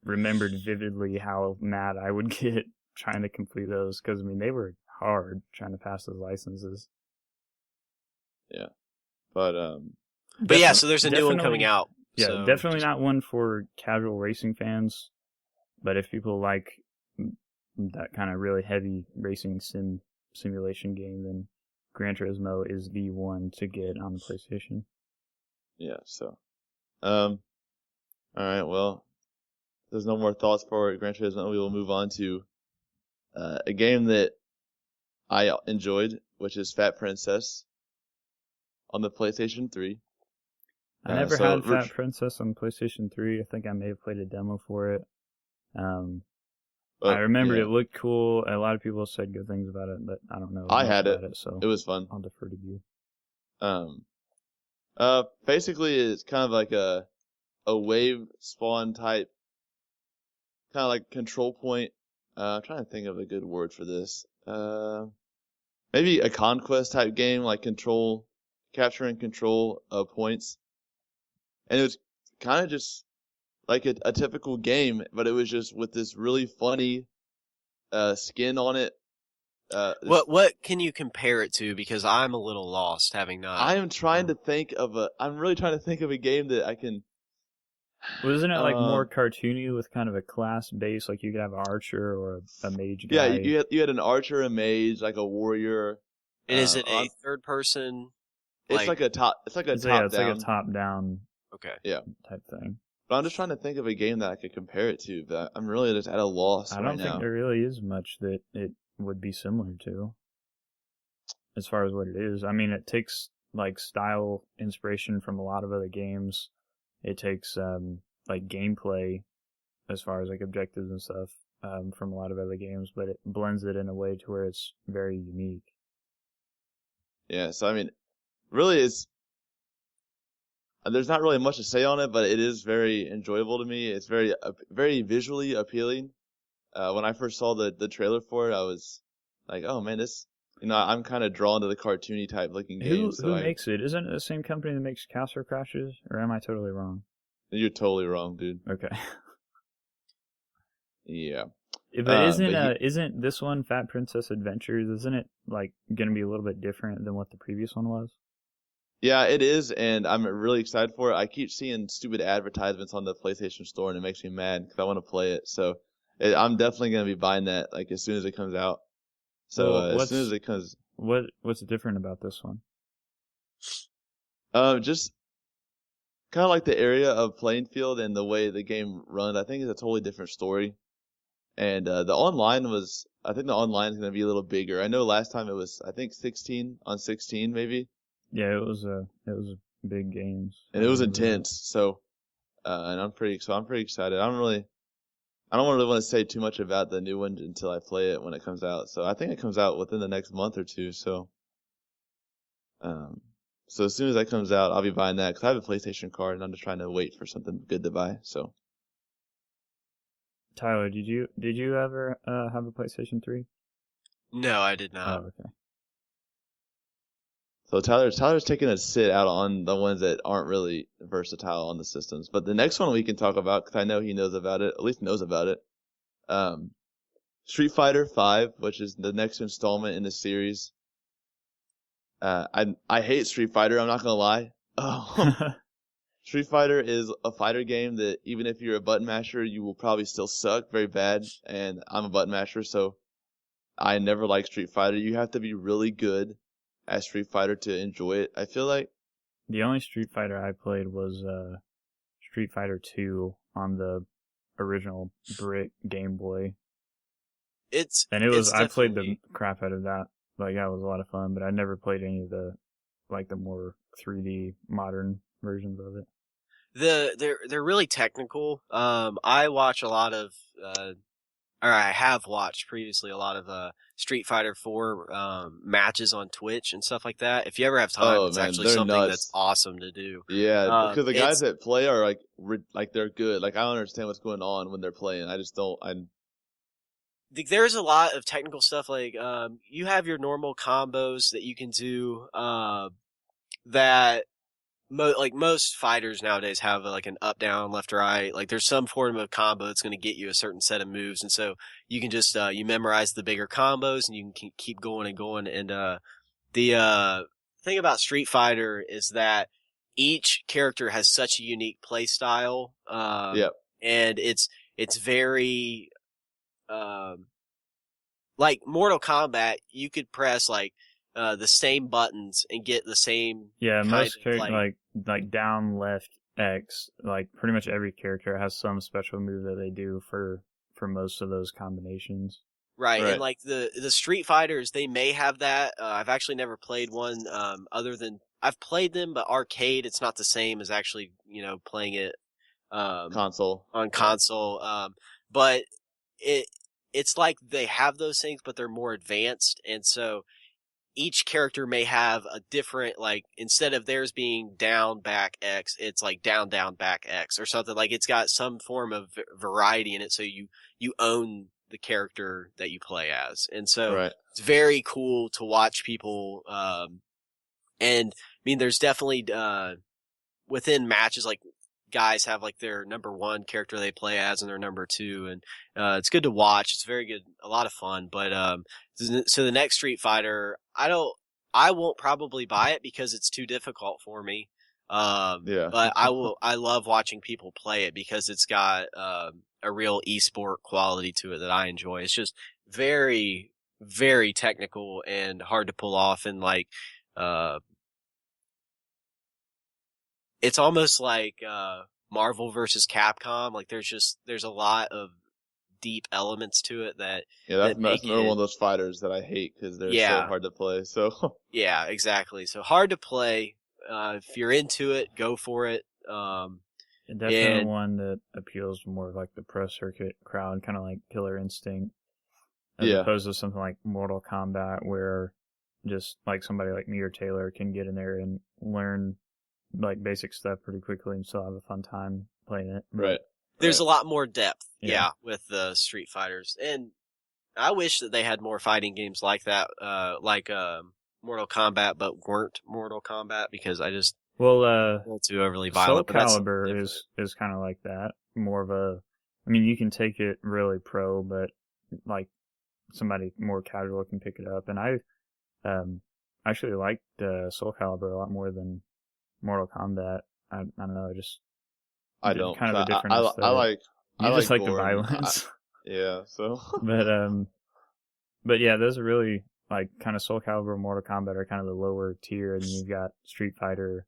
remembered vividly how mad I would get trying to complete those, because they were hard trying to pass those licenses. Yeah, but yeah, so there's a new one coming out. Yeah, so definitely not one for casual racing fans, but if people like that kind of really heavy racing simulation game, then Gran Turismo is the one to get on the PlayStation. Yeah, so All right. Well, if there's no more thoughts for Gran Turismo, we will move on to a game that I enjoyed, which is Fat Princess on the PlayStation 3. I never had Fat Princess on PlayStation 3. I think I may have played a demo for it. I remembered it looked cool. A lot of people said good things about it, but I don't know. I had it, so it was fun. I'll defer to you. Basically, it's kind of like a wave spawn type, kind of like control point. I'm trying to think of a good word for this. Maybe a conquest type game, like capture and control of points. And it was kind of just like a typical game, but it was just with this really funny skin on it. What can you compare it to? Because I'm a little lost, having not. I'm trying to think of I'm really trying to think of a game that I can. Wasn't it like more cartoony with kind of a class base? Like you could have an archer or a mage guy. Yeah, you had an archer, a mage, like a warrior. And is it a third person? It's like a top. It's like a top down. It's like a top down. Okay. Yeah. Type thing. But I'm just trying to think of a game that I could compare it to. But I'm really just at a loss right now. I don't think there really is much that it would be similar to, as far as what it is. I mean, it takes like style inspiration from a lot of other games. It takes like gameplay as far as like objectives and stuff from a lot of other games, but it blends it in a way to where it's very unique. Yeah, so I mean, really, there's not really much to say on it, but it is very enjoyable to me. It's very very visually appealing. When I first saw the trailer for it, I was like, oh man, this. I'm kind of drawn to the cartoony type looking games. Who makes it? Isn't it the same company that makes Castle Crashers? Or am I totally wrong? You're totally wrong, dude. Okay. Yeah. But isn't this one Fat Princess Adventures? Isn't it like gonna be a little bit different than what the previous one was? Yeah, it is, and I'm really excited for it. I keep seeing stupid advertisements on the PlayStation Store, and it makes me mad because I want to play it. So I'm definitely gonna be buying that like as soon as it comes out. So as soon as it comes, what's different about this one? Just kind of like the area of playing field and the way the game runs. I think it's a totally different story, and I think the online is gonna be a little bigger. I know last time it was 16 on 16 maybe. Yeah, it was big games, and it was intense. So, and I'm pretty excited. I don't really want to say too much about the new one until I play it when it comes out. So I think it comes out within the next month or two. So, so as soon as that comes out, I'll be buying that because I have a PlayStation card and I'm just trying to wait for something good to buy. So, Tyler, did you ever have a PlayStation 3? No, I did not. Oh, okay. So Tyler's taking a sit out on the ones that aren't really versatile on the systems. But the next one we can talk about, because I know he knows about it, at least knows about it. Street Fighter V, which is the next installment in the series. I hate Street Fighter, I'm not gonna lie. Street Fighter is a fighter game that even if you're a button masher, you will probably still suck very bad. And I'm a button masher, so I never like Street Fighter. You have to be really good at Street Fighter to enjoy it, I feel like. The only Street Fighter I played was Street Fighter 2 on the original brick Game Boy. I played the crap out of that. Like, that was a lot of fun, but I never played any of the more 3D modern versions of it. They're really technical. I watch a lot of or I have watched previously a lot of Street Fighter 4 matches on Twitch and stuff like that. If you ever have time, it's actually something that's awesome to do. Yeah, because the guys that play are like they're good. Like I don't understand what's going on when they're playing. I just don't. There's a lot of technical stuff. Like you have your normal combos that you can do. That most fighters nowadays have like an up, down, left, right. Like there's some form of combo that's going to get you a certain set of moves. And so you can just, you memorize the bigger combos and you can keep going and going. And, the thing about Street Fighter is that each character has such a unique play style. Yep. And it's very, like Mortal Kombat, you could press the same buttons and get the same. Yeah, most characters like down, left, X, like pretty much every character has some special move that they do for most of those combinations. Right, Right. and like the Street Fighters, they may have that. I've actually never played one, other than I've played them, but arcade, it's not the same as actually, playing it, Console. on console. But it's like they have those things, but they're more advanced, and so each character may have a different, like, instead of theirs being down, back, X, it's like down, down, back, X, or something. Like, it's got some form of variety in it, so you own the character that you play as. And so Right. it's very cool to watch people, and, I mean, there's definitely, within matches, like, guys have, like, their number one character they play as and their number two, and, it's good to watch. It's very good, a lot of fun, but, so the next Street Fighter, I won't probably buy it because it's too difficult for me. Yeah. But I love watching people play it because it's got, a real esport quality to it that I enjoy. It's just very, very technical and hard to pull off, and like, it's almost like, Marvel versus Capcom. Like there's a lot of deep elements to it that, Yeah, that's make another it, one of those fighters that I hate because they're so Yeah. hard to play. So yeah, exactly. So hard to play. If you're into it, go for it. And definitely And- one that appeals to more of like the pro circuit crowd, kind of like Killer Instinct, as Yeah. opposed to something like Mortal Kombat, where just like somebody like me or Taylor can get in there and learn like basic stuff pretty quickly and still have a fun time playing it. right. There's right. a lot more depth, Yeah. with the Street Fighters, and I wish that they had more fighting games like that, like Mortal Kombat, but weren't Mortal Kombat, because I just Well, feel too overly Soul violent. But that's something Calibur different. is kind of like that. More of a, I mean, you can take it really pro, but like somebody more casual can pick it up. And I actually liked Soul Calibur a lot more than Mortal Kombat. I don't know, I don't. kind of a different I aesthetic. like. You I just like the gore and violence. Yeah. So. But yeah, those are really like kind of Soul Calibur and Mortal Kombat are kind of the lower tier, and you've got Street Fighter,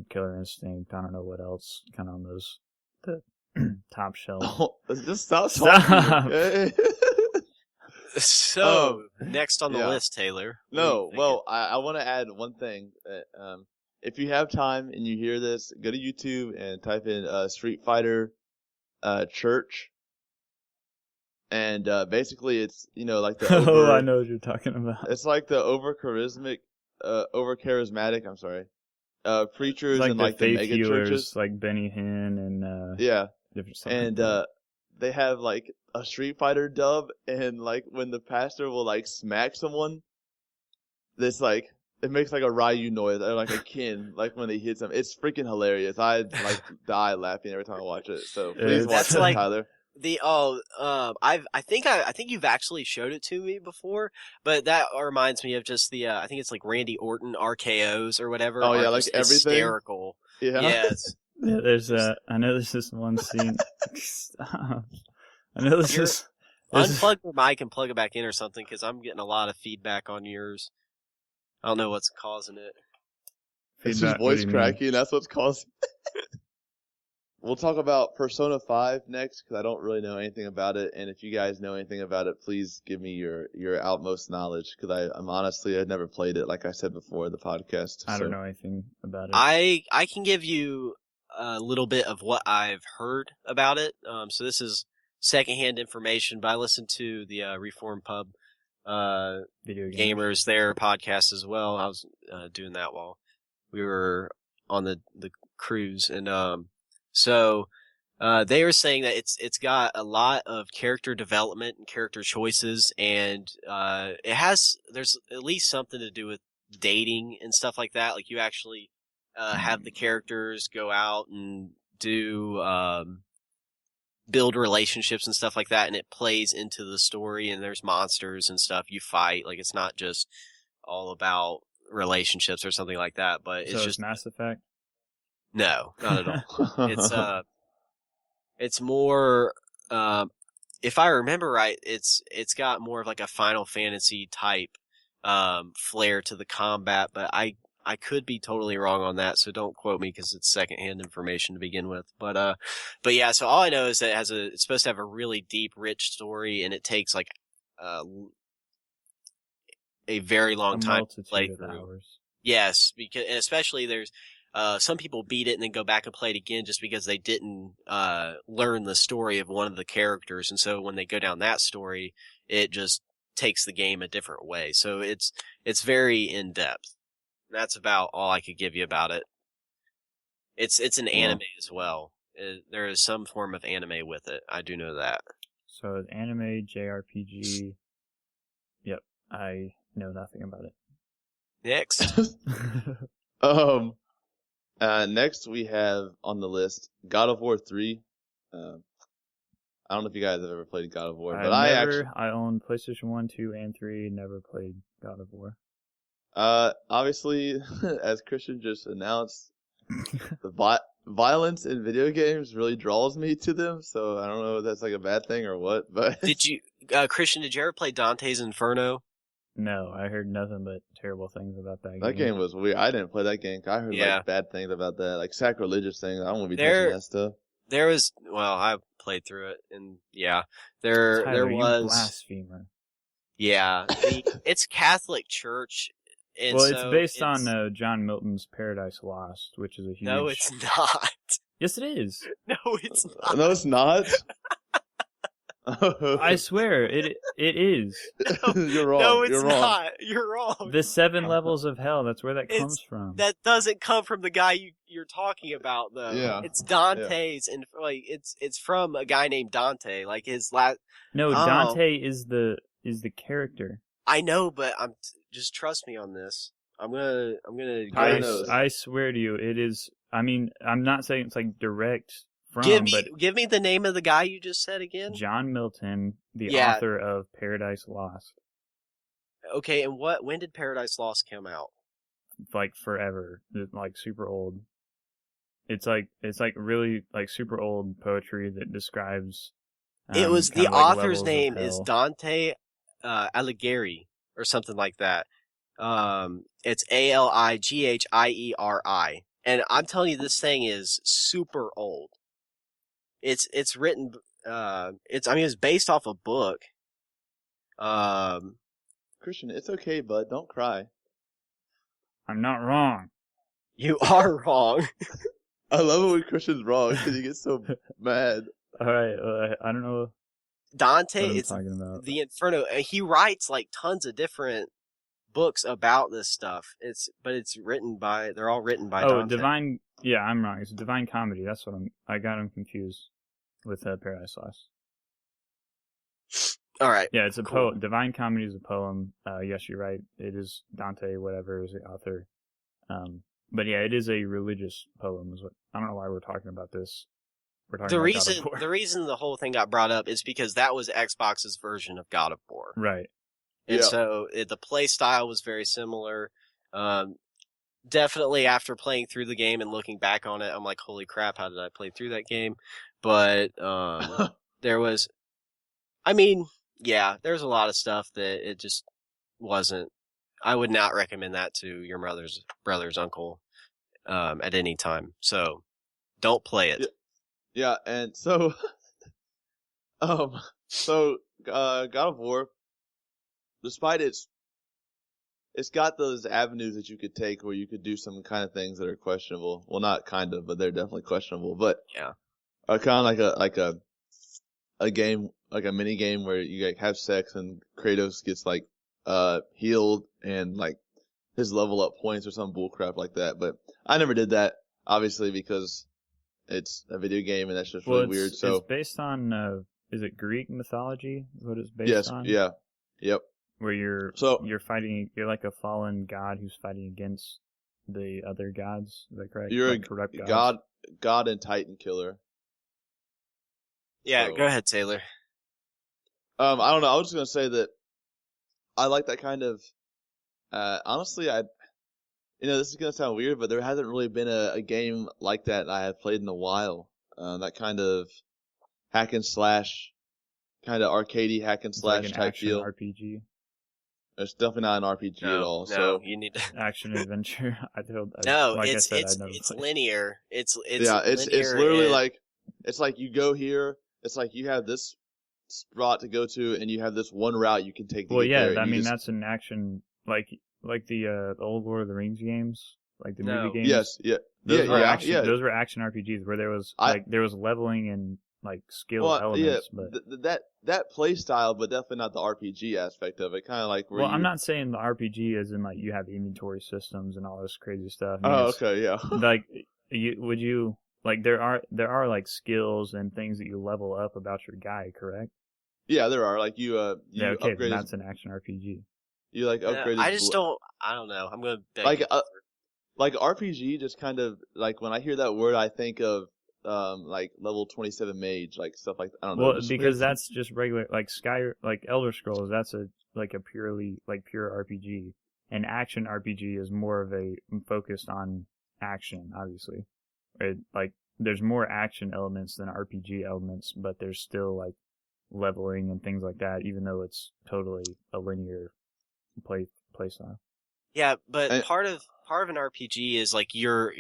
Killer Instinct, I don't know what else, kind of on the top shelf. Oh, just stop Stop. talking. Okay? So next on the yeah. list, Taylor. what are No, you thinking? well, I want to add one thing. If you have time and you hear this, go to YouTube and type in Street Fighter Church. And basically it's, like the Oh, I know what you're talking about. It's like the over charismatic, I'm sorry, preachers It's like and the like the faith mega healers, churches. like Benny Hinn and Yeah. different stuff. And they have like a Street Fighter dub, and like when the pastor will like smack someone, this like it makes like a Ryu noise or like a kin like when he hits him. It's freaking hilarious. I like die laughing every time I watch it. So please watch That's it, like- Tyler. I think you've actually showed it to me before, but that reminds me of just the, I think it's like Randy Orton RKOs or whatever. Oh, yeah, are like just everything? hysterical. Yeah. Yes. Yeah, there's I know there's this one scene. Stop. I know this You're- is. This is Unplug your mic and plug it back in or something, because I'm getting a lot of feedback on yours. I don't know what's causing it. It's his feedback. What do voice you mean? cracking. That's what's causing. We'll talk about Persona 5 next because I don't really know anything about it. And if you guys know anything about it, please give me your outmost knowledge because I'm honestly, I've never played it. Like I said before in the podcast. I so. don't know anything about it. I can give you a little bit of what I've heard about it. So this is secondhand information, but I listened to the Reform Pub Video games. Gamers, their podcast as well. I was doing that while we were on the cruise, and so they were saying that it's got a lot of character development and character choices, and there's at least something to do with dating and stuff like that. Like you actually have the characters go out and do build relationships and stuff like that, and it plays into the story, and there's monsters and stuff you fight. Like it's not just all about relationships or something like that, but So it's just Mass Effect. no, not at all. It's more, if I remember right, it's got more of like a Final Fantasy type flair to the combat, but I I could be totally wrong on that, so don't quote me because it's secondhand information to begin with. But yeah. So all I know is that it's supposed to have a really deep, rich story, and it takes like a very long time to play multitude of through. hours. Yes, because and especially there's some people beat it and then go back and play it again just because they didn't learn the story of one of the characters, and so when they go down that story, it just takes the game a different way. So it's very in depth. That's about all I could give you about it. It's an anime as well. There is some form of anime with it. I do know that. So it's anime, JRPG. Yep, I know nothing about it. Next. Next we have on the list God of War 3. I don't know if you guys have ever played God of War, but I own PlayStation 1, 2, and 3. Never played God of War. Obviously, as Christian just announced, the violence in video games really draws me to them. So I don't know if that's like a bad thing or what. But Christian? Did you ever play Dante's Inferno? No, I heard nothing but terrible things about that game. That game was weird. I didn't play that game. I heard like bad things about that, like sacrilegious things. I don't want to be touching that stuff. I played through it, and there Tyler, was you blasphemer. Yeah, it's Catholic Church. And well, it's based on John Milton's Paradise Lost, which is a huge... No, it's not. Yes, it is. No, it's not. No, it's not. I swear, it is. No, you're wrong. No, it's you're not. Wrong. You're wrong. The 7 levels of hell, that's where that comes from. That doesn't come from the guy you're talking about, though. Yeah. It's Dante's, and like it's from a guy named Dante. Like his last... No, Dante is the character. I know, but just trust me on this. I'm gonna. I swear to you, it is. I mean, I'm not saying it's like direct from. Give me the name of the guy you just said again. John Milton, the author of Paradise Lost. Okay, and when did Paradise Lost come out? Like forever, like super old. It's like really like super old poetry that describes. It was the author's name is Dante Alighieri or something like that. It's Alighierii, and I'm telling you, this thing is super old. It's written. It's based off a book. Christian, it's okay, bud. Don't cry. I'm not wrong. You are wrong. I love it when Christian's wrong because he gets so mad. All right, I don't know. Dante, it's the Inferno. He writes like tons of different books about this stuff. They're all written by Dante. Divine. Yeah, I'm wrong. It's Divine Comedy. That's what I got him confused with Paradise Lost. All right. Yeah, it's a poem. Divine Comedy is a poem. Yes, you're right. It is Dante, whatever, is the author. But yeah, it is a religious poem. I don't know why we're talking about this. The reason the whole thing got brought up is because that was Xbox's version of God of War. Right. And so the play style was very similar. Definitely after playing through the game and looking back on it, I'm like, holy crap, how did I play through that game? But there's a lot of stuff that it just wasn't. I would not recommend that to your brother's uncle at any time. So don't play it. Yeah, and so God of War, despite it's got those avenues that you could take where you could do some kind of things that are questionable. Well, not kind of, but they're definitely questionable. But are kind of like a game, like a mini game where you like have sex and Kratos gets like healed and like his level up points or some bullcrap like that. But I never did that, obviously, because it's a video game and that's just really weird. So it's based on is it Greek mythology? Is what it's based on? Yes. Yeah. Yep. Where you're fighting, you're like a fallen god who's fighting against the other gods. Is that correct? You're like corrupt god and Titan killer. Yeah, go ahead, Taylor. I don't know. I was just gonna say that I like that kind of. Honestly, this is gonna sound weird, but there hasn't really been a game like that I have played in a while. That kind of hack and slash, kind of arcadey hack and slash like an type action feel. RPG. It's definitely not an RPG at all. No, So you need to. Action adventure. No, like I it's said, I never it's played. linear. It's yeah, it's linear literally and- like it's like you go here. It's like you have this spot to go to, and you have this one route you can take to Well, get yeah, there. I and you mean just, that's an action like the old Lord of the Rings games, like the No. movie games. yes, yeah, Those were yeah, action. yeah. Those were action RPGs where there was leveling and like skill Well, yeah, elements. But that play style, but definitely not the RPG aspect of it. Kind of like where I'm not saying the RPG as in like you have inventory systems and all this crazy stuff. I mean, Oh, it's, okay, yeah. like would you like there are like skills and things that you level up about your guy, correct? Yeah, there are like you Yeah, okay, upgrade then his, that's an action RPG. you like upgrade. I his just don't. I don't know. I'm gonna beg Like, you to differ. like RPG. Just kind of like when I hear that word, I think of like level 27 mage, like stuff like I don't know. Well, just because weird- that's just regular like like Elder Scrolls. That's a purely like pure RPG. And action RPG is more of a focused on action, obviously. Like there's more action elements than RPG elements, but there's still like leveling and things like that, even though it's totally a linear play style. Yeah, but I- part of an RPG is like you're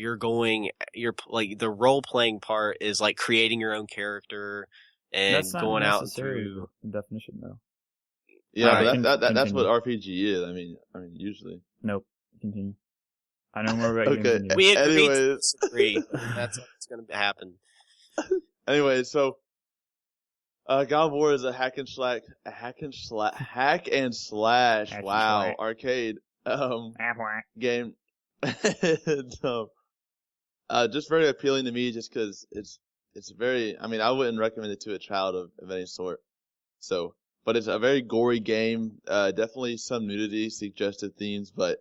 like the role playing part is like creating your own character and That's not going out necessarily through. the definition, though. yeah, Alright, but that's what continue. RPG is. I mean, usually. Nope. Continue. I know more about games Okay. than you. We agreed to Anyways. disagree. That's what's gonna happen. Anyway, so God of War is a hack and slash. and Wow, slash. arcade game. And, just very appealing to me, just because it's very. I mean, I wouldn't recommend it to a child of any sort. So, but it's a very gory game. Definitely some nudity suggested themes, but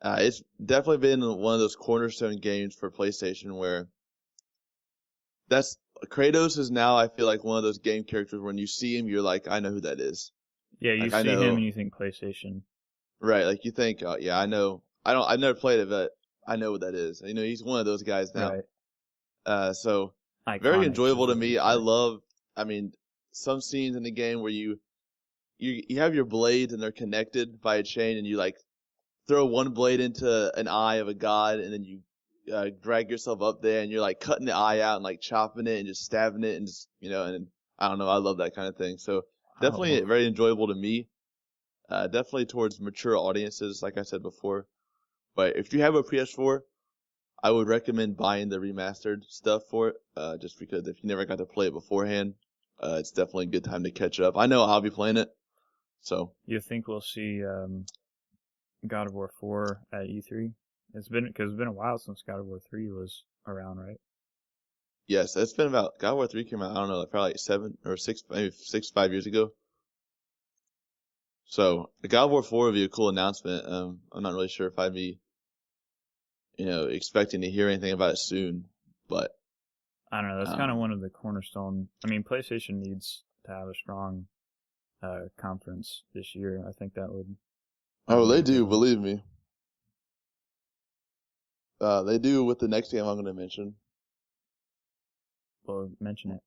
it's definitely been one of those cornerstone games for PlayStation where Kratos is now, I feel like, one of those game characters when you see him, you're like, I know who that is. Yeah, you Like, I see know. him and you think PlayStation. Right, like you think, oh, yeah, I know. I've never played it, but I know what that is. You know, he's one of those guys now. Right. So Iconic very enjoyable is to what me. you I say. love, I mean, some scenes in the game where you have your blades and they're connected by a chain, and you like throw one blade into an eye of a god, and then you drag yourself up there, and you're like cutting the eye out and like chopping it and just stabbing it, and just and I don't know, I love that kind of thing. So definitely Oh. very enjoyable to me. Definitely towards mature audiences, like I said before. But if you have a PS4, I would recommend buying the remastered stuff for it. Just because if you never got to play it beforehand, it's definitely a good time to catch up. I know I'll be playing it, so You think we'll see God of War 4 at E3? It's been a while since God of War 3 was around, right? yes, it's been about God of War 3 came out. I don't know, probably like 7 or 6, maybe 5 years ago. So the God of War 4 would be a cool announcement. I'm not really sure if I'd be, expecting to hear anything about it soon, but I don't know. That's kind of one of the cornerstone. I mean, PlayStation needs to have a strong conference this year. I think that would. they do, believe me. They do with the next game I'm going to mention. Well, mention it.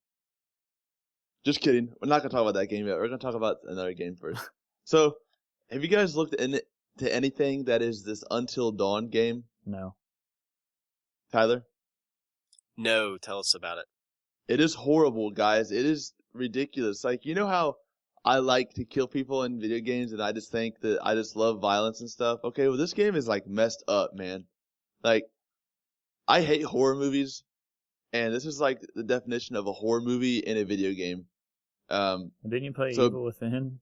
Just kidding. We're not going to talk about that game yet. We're going to talk about another game first. So, have you guys looked into anything that is this Until Dawn game, No. Tyler? No, tell us about it. It is horrible, guys. It is ridiculous. Like, you know how I like to kill people in video games and I just think that I just love violence and stuff? Okay, well, this game is like messed up, man. Like, I hate horror movies, and this is like the definition of a horror movie in a video game. Didn't you play So- Evil Within?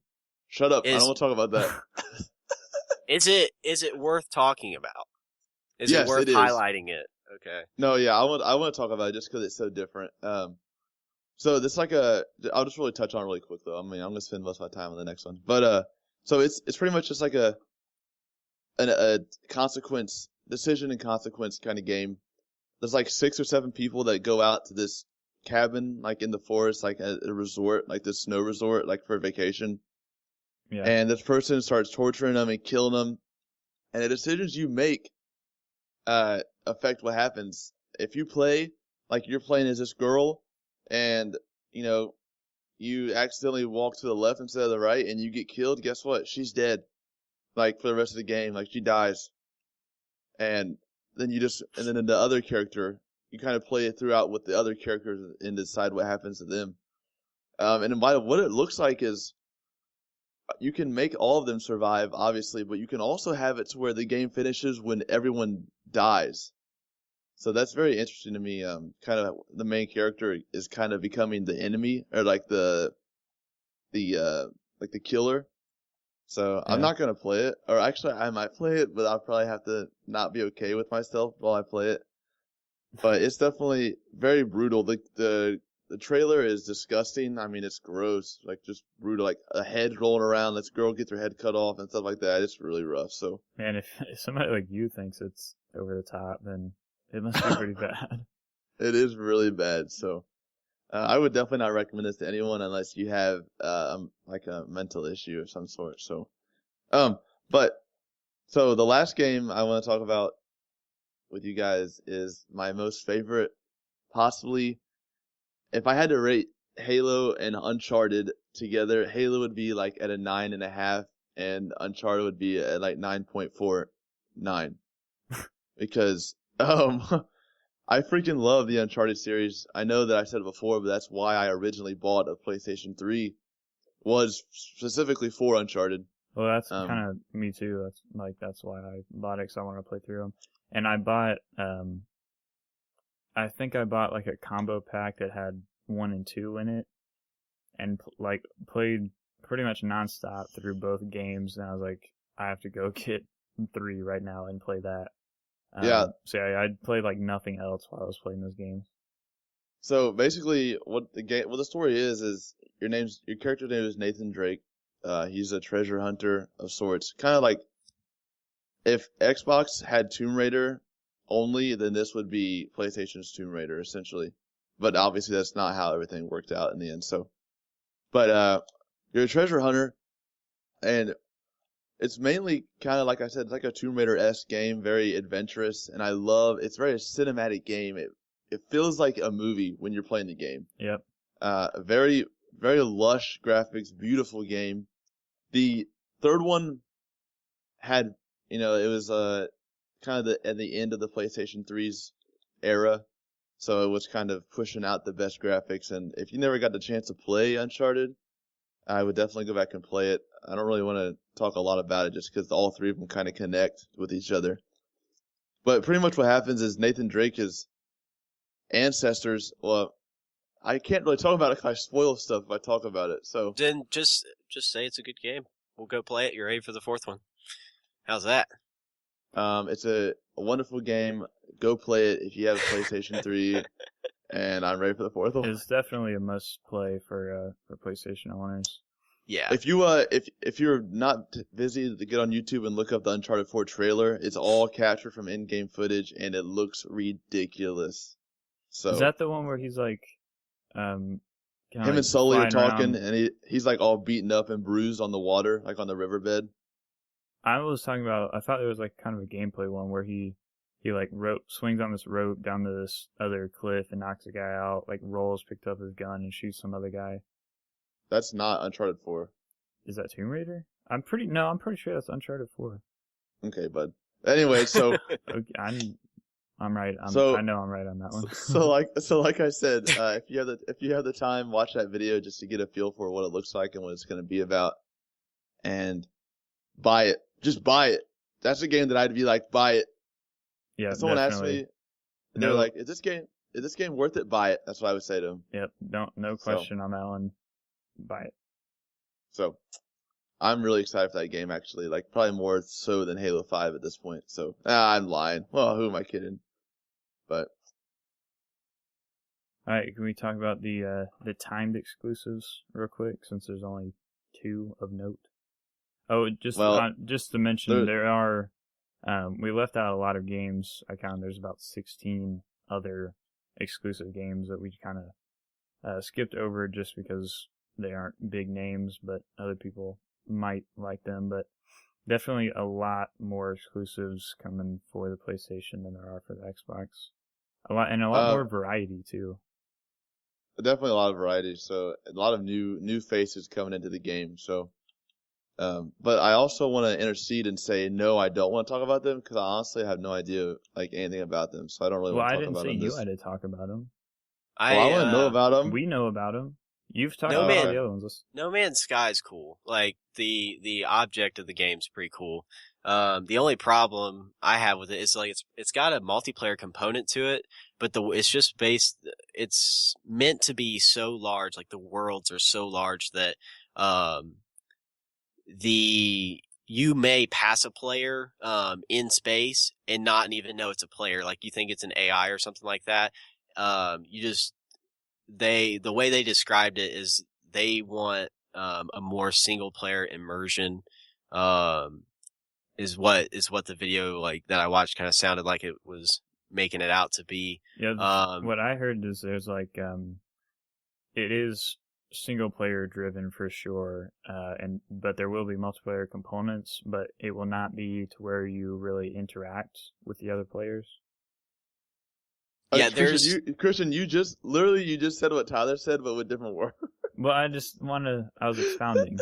Shut up. I Is- don't want to talk about that. Is it worth talking about? Is Yes, it worth it is. highlighting it? Okay. No, yeah, I want to talk about it just because it's so different. So this I'll just really touch on it really quick though. I mean, I'm gonna spend most of my time on the next one, but so it's pretty much just like a decision and consequence kind of game. There's like 6 or 7 people that go out to this cabin, like in the forest, like at a resort, like this snow resort, like for a vacation. Yeah. And this person starts torturing them and killing them, and the decisions you make affect what happens. If you play like you're playing as this girl, and you accidentally walk to the left instead of the right, and you get killed, guess what? She's dead. like for the rest of the game. Like she dies, and then the other character, you kind of play it throughout with the other characters and decide what happens to them. And what it looks like is you can make all of them survive, obviously, but you can also have it to where the game finishes when everyone dies. So that's very interesting to me. Kind of the main character is kind of becoming the enemy, or like the killer. So I'm Yeah. not gonna play it, or actually I might play it, but I'll probably have to not be okay with myself while I play it. But it's definitely very brutal. The trailer is disgusting. I mean, it's gross, like just brutal, like a head rolling around. This girl gets her head cut off and stuff like that. It's really rough. So Man, if somebody like you thinks it's over the top, then it must be pretty bad. it is really bad. So I would definitely not recommend this to anyone unless you have like a mental issue of some sort. So but so the last game I want to talk about with you guys is my most favorite, possibly. If I had to rate Halo and Uncharted together, Halo would be like at a 9.5, and Uncharted would be at like 9.49. Because I freaking love the Uncharted series. I know that I said it before, but that's why I originally bought a PlayStation 3, was specifically for Uncharted. Well, that's kind of me too. That's why I bought it, 'cause I want to play through them. And I bought, I think I bought like a combo pack that had 1 and 2 in it, and played pretty much nonstop through both games. And I was like, I have to go get 3 right now and play that. Yeah. So yeah, I played like nothing else while I was playing those games. So basically, what the story is your character's name is Nathan Drake. He's a treasure hunter of sorts. Kind of like if Xbox had Tomb Raider only, then this would be PlayStation's Tomb Raider, essentially. But obviously that's not how everything worked out in the end. So, but you're a treasure hunter, and it's mainly kind of like I said, it's like a Tomb Raider-esque game, very adventurous, and it's a very cinematic game. It feels like a movie when you're playing the game. Yep. Very, very lush graphics, beautiful game. The third one had, it was kind of at the end of the PlayStation 3's era, so it was kind of pushing out the best graphics. And if you never got the chance to play Uncharted, I would definitely go back and play it. I don't really want to talk a lot about it just because all 3 of them kind of connect with each other. But pretty much what happens is Nathan Drake's ancestors, well, I can't really talk about it if I spoil stuff if I talk about it. So Then just say it's a good game. We'll go play it. You're ready for the 4th one. How's that? it's a wonderful game. Go play it if you have a PlayStation 3, and I'm ready for the 4th one. It's definitely a must play for PlayStation owners. Yeah. If you're not busy to get on YouTube and look up the Uncharted 4 trailer, it's all captured from in-game footage, and it looks ridiculous. So Is that the one where he's like, him and Sully are talking, and he's like all beaten up and bruised on the water, like on the riverbed. I was talking about, I thought it was like kind of a gameplay one where he like swings on this rope down to this other cliff and knocks a guy out, like rolls, picked up his gun and shoots some other guy. That's not Uncharted 4. Is that Tomb Raider? I'm pretty sure that's Uncharted 4. Okay, bud. Anyway, so Okay, I'm right. I know I'm right on that one. so like I said, if you have the time, watch that video just to get a feel for what it looks like and what it's going to be about, and buy it. Just buy it. That's a game that I'd be like, buy it. Yeah, if someone definitely. asked me, and they're like, is this game worth it? Buy it. That's what I would say to them. Yep, no question on that one. Buy it. So, I'm really excited for that game, actually. Like, probably more so than Halo 5 at this point. So, I'm lying. Well, who am I kidding? But all right, can we talk about the timed exclusives real quick, since there's only 2 of note? Oh, just to mention, there are. We left out a lot of games. I counted. There's about 16 other exclusive games that we kind of skipped over just because they aren't big names, but other people might like them. But definitely a lot more exclusives coming for the PlayStation than there are for the Xbox. A lot more variety too. Definitely a lot of variety. So a lot of new faces coming into the game. So But I also want to intercede and say no, I don't want to talk about them because I honestly have no idea like anything about them, so I don't really Well, want to I talk didn't about say them. you had to talk about them. Well, I want to know about them. We know about them. You've talked No about all Man- the other ones. No Man's Sky is cool. Like the object of the game's pretty cool. The only problem I have with it is like it's got a multiplayer component to it, but it's meant to be so large, like the worlds are so large that you may pass a player in space and not even know it's a player. Like you think it's an AI or something like that. The way they described it is they want a more single player immersion. Is what the video like that I watched kind of sounded like it was making it out to be. Yeah, what I heard is there's like it is single player driven for sure, but there will be multiplayer components, but it will not be to where you really interact with the other players. Yeah, Christian, you just said what Tyler said, but with different words. Well, I was expounding.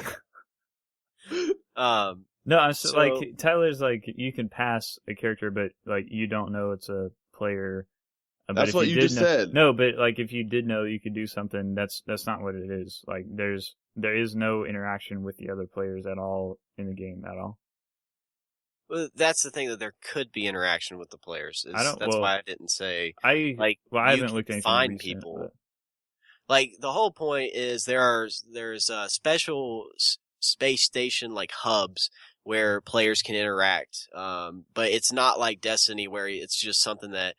No, like Tyler's like you can pass a character, but like you don't know it's a player. That's what you just said. No, but like if you did know you could do something, that's not what it is. Like there is no interaction with the other players at all in the game at all. Well, that's the thing, that there could be interaction with the players. Why I didn't say I haven't looked at anything find recent, people. But... Like the whole point is there's special space station like hubs where players can interact. But it's not like Destiny where it's just something that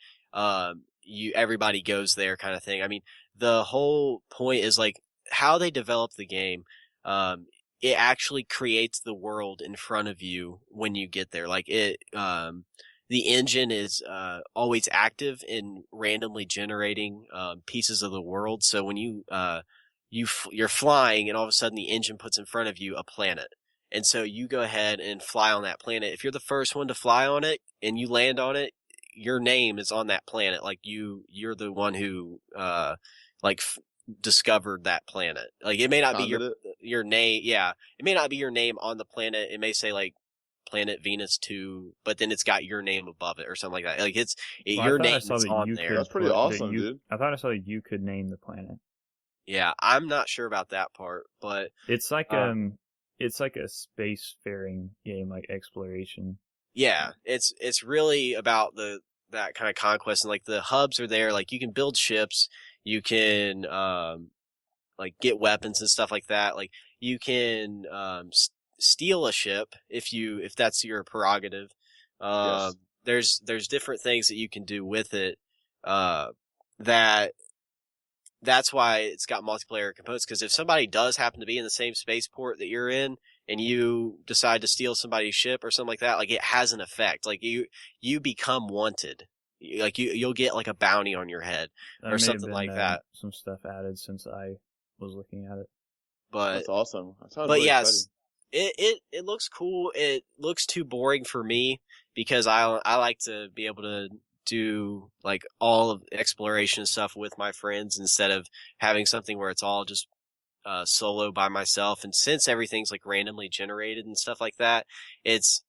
everybody goes there kind of thing. I mean, the whole point is like how they develop the game. It actually creates the world in front of you when you get there. Like the engine is always active in randomly generating pieces of the world. So when you're flying, and all of a sudden the engine puts in front of you a planet, and so you go ahead and fly on that planet. If you're the first one to fly on it and you land on it, your name is on that planet. Like you're the one who discovered that planet. Like it may not be your name. Yeah, it may not be your name on the planet. It may say like Planet Venus 2, but then it's got your name above it or something like that. Like your name is on there. That's pretty awesome, dude. I thought I saw that you could name the planet. Yeah, I'm not sure about that part, but it's like a spacefaring game, like exploration. Yeah, it's really about that kind of conquest, and like the hubs are there. Like you can build ships, you can like get weapons and stuff like that. Like you can steal a ship if that's your prerogative. Yes. There's different things that you can do with it. That's why it's got multiplayer components, because if somebody does happen to be in the same spaceport that you're in and you decide to steal somebody's ship or something like that, like it has an effect. Like you become wanted. Like you'll get like a bounty on your head or something like that. Some stuff added since I was looking at it. But that's awesome. That sounds but really yes, exciting. It looks cool. It looks too boring for me because I like to be able to do like all of exploration stuff with my friends instead of having something where it's all just solo by myself. And since everything's like randomly generated and stuff like that, it's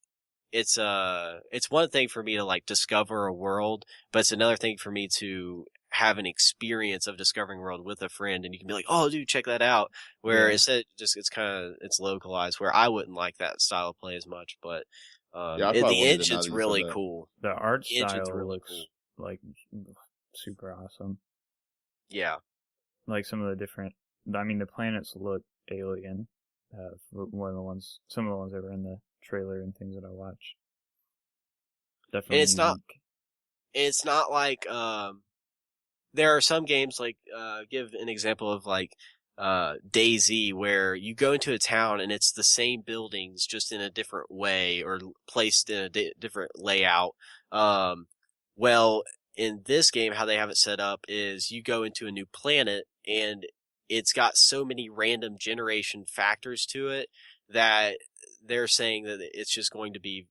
one thing for me to like discover a world, but it's another thing for me to have an experience of discovering a world with a friend, and you can be like, oh dude, check that out. Where instead it's localized, where I wouldn't like that style of play as much, but the engine's really cool. The art style looks like super awesome. Yeah. Like some of the different, the planets look alien. Some of the ones that were in the trailer and things that I watched. Definitely. And it's not like, there are some games like, give an example of like, DayZ, where you go into a town and it's the same buildings just in a different way or placed in a different layout. Well, in this game, how they have it set up is you go into a new planet and it's got so many random generation factors to it that they're saying that it's just going to be,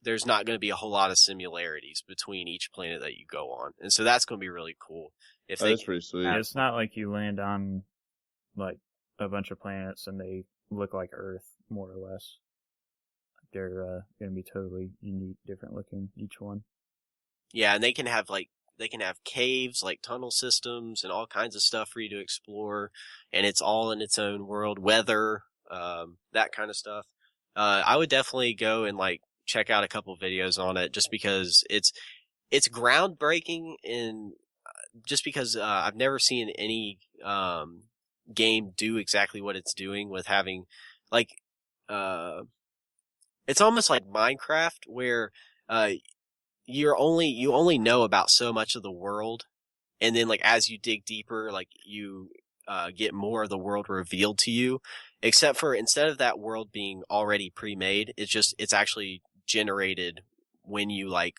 there's not going to be a whole lot of similarities between each planet that you go on. And so that's going to be really cool. That's pretty sweet. It's not like you land on like a bunch of planets and they look like Earth. more or less. They're going to be totally unique, different looking, each one. Yeah, and they can have caves, like tunnel systems, and all kinds of stuff for you to explore, and it's all in its own world. Weather, that kind of stuff. I would definitely go and like check out a couple videos on it, just because it's groundbreaking, and just because I've never seen any game do exactly what it's doing with having like it's almost like Minecraft, where you only know about so much of the world, and then like as you dig deeper, like you get more of the world revealed to you, except for instead of that world being already pre-made, it's actually generated when you like,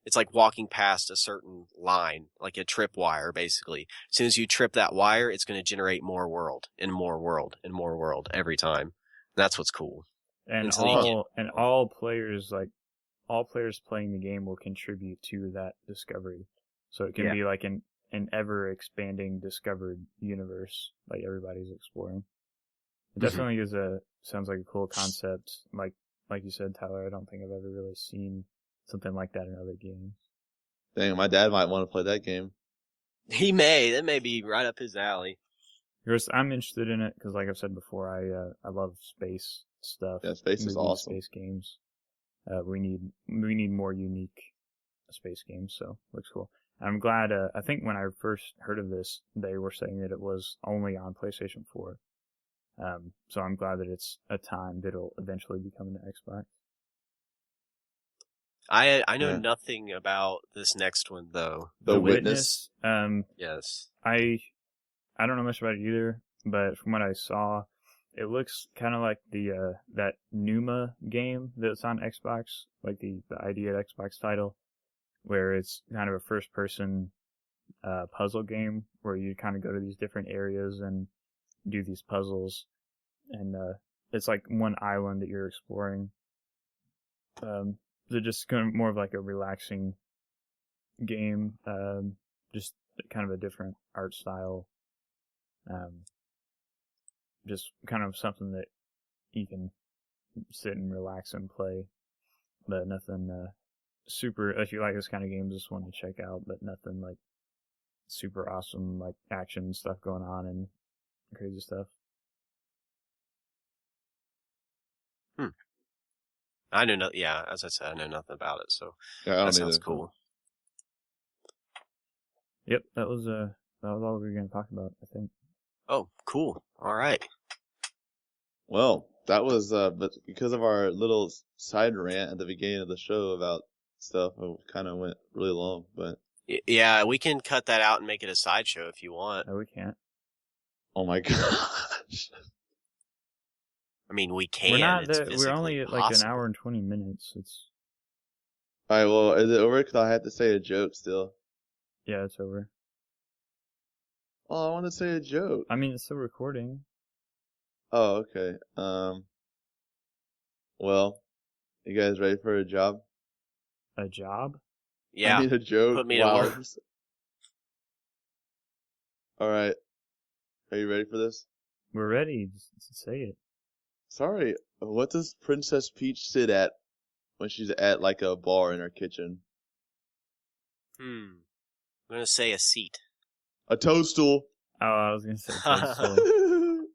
it's like walking past a certain line, like a tripwire, basically. As soon as you trip that wire, it's going to generate more world and more world and more world every time. That's what's cool. And so you all players playing the game will contribute to that discovery. So it can be like an ever expanding discovered universe, like everybody's exploring. It definitely sounds like a cool concept. Like you said, Tyler, I don't think I've ever really seen something like that in other games. Dang, my dad might want to play that game. that may be right up his alley. Chris, I'm interested in it because, like I've said before, I love space stuff. Yeah, space is awesome. Space games. We need more unique space games, so looks cool. I'm glad. I think when I first heard of this, they were saying that it was only on PlayStation 4. So I'm glad that it's a time that it'll eventually become an Xbox. I know nothing about this next one though. The Witness. Yes. I don't know much about it either, but from what I saw, it looks kind of like the that Numa game that's on Xbox, like the ID at Xbox title, where it's kind of a first-person puzzle game where you kind of go to these different areas and do these puzzles, and it's like one island that you're exploring. They're just kind of more of like a relaxing game, just kind of a different art style. Just kind of something that you can sit and relax and play, but nothing super. If you like this kind of game, just one to check out, but nothing like super awesome like action stuff going on and crazy stuff. I know nothing. Yeah, as I said, I know nothing about it, so Yeah, that sounds cool. Yep, that was all we were going to talk about, I think. Oh, cool. All right. Well, that was but because of our little side rant at the beginning of the show about stuff, it kind of went really long. But yeah, we can cut that out and make it a sideshow if you want. No, we can't. Oh my gosh. I mean, we can. We're not. It's We're only at like possible. an hour and 20 minutes. It's. All right. Well, is it over? Because I had to say a joke still. Yeah, it's over. Oh, I want to say a joke. I mean, it's still recording. Oh, okay. Well, you guys ready for a job? A job? Yeah. I need a joke. Put me to work. All right. Are you ready for this? We're ready. Just say it. Sorry. What does Princess Peach sit at when she's at like a bar in her kitchen? I'm gonna say a seat. A toadstool. Oh, I was gonna say Toadstool.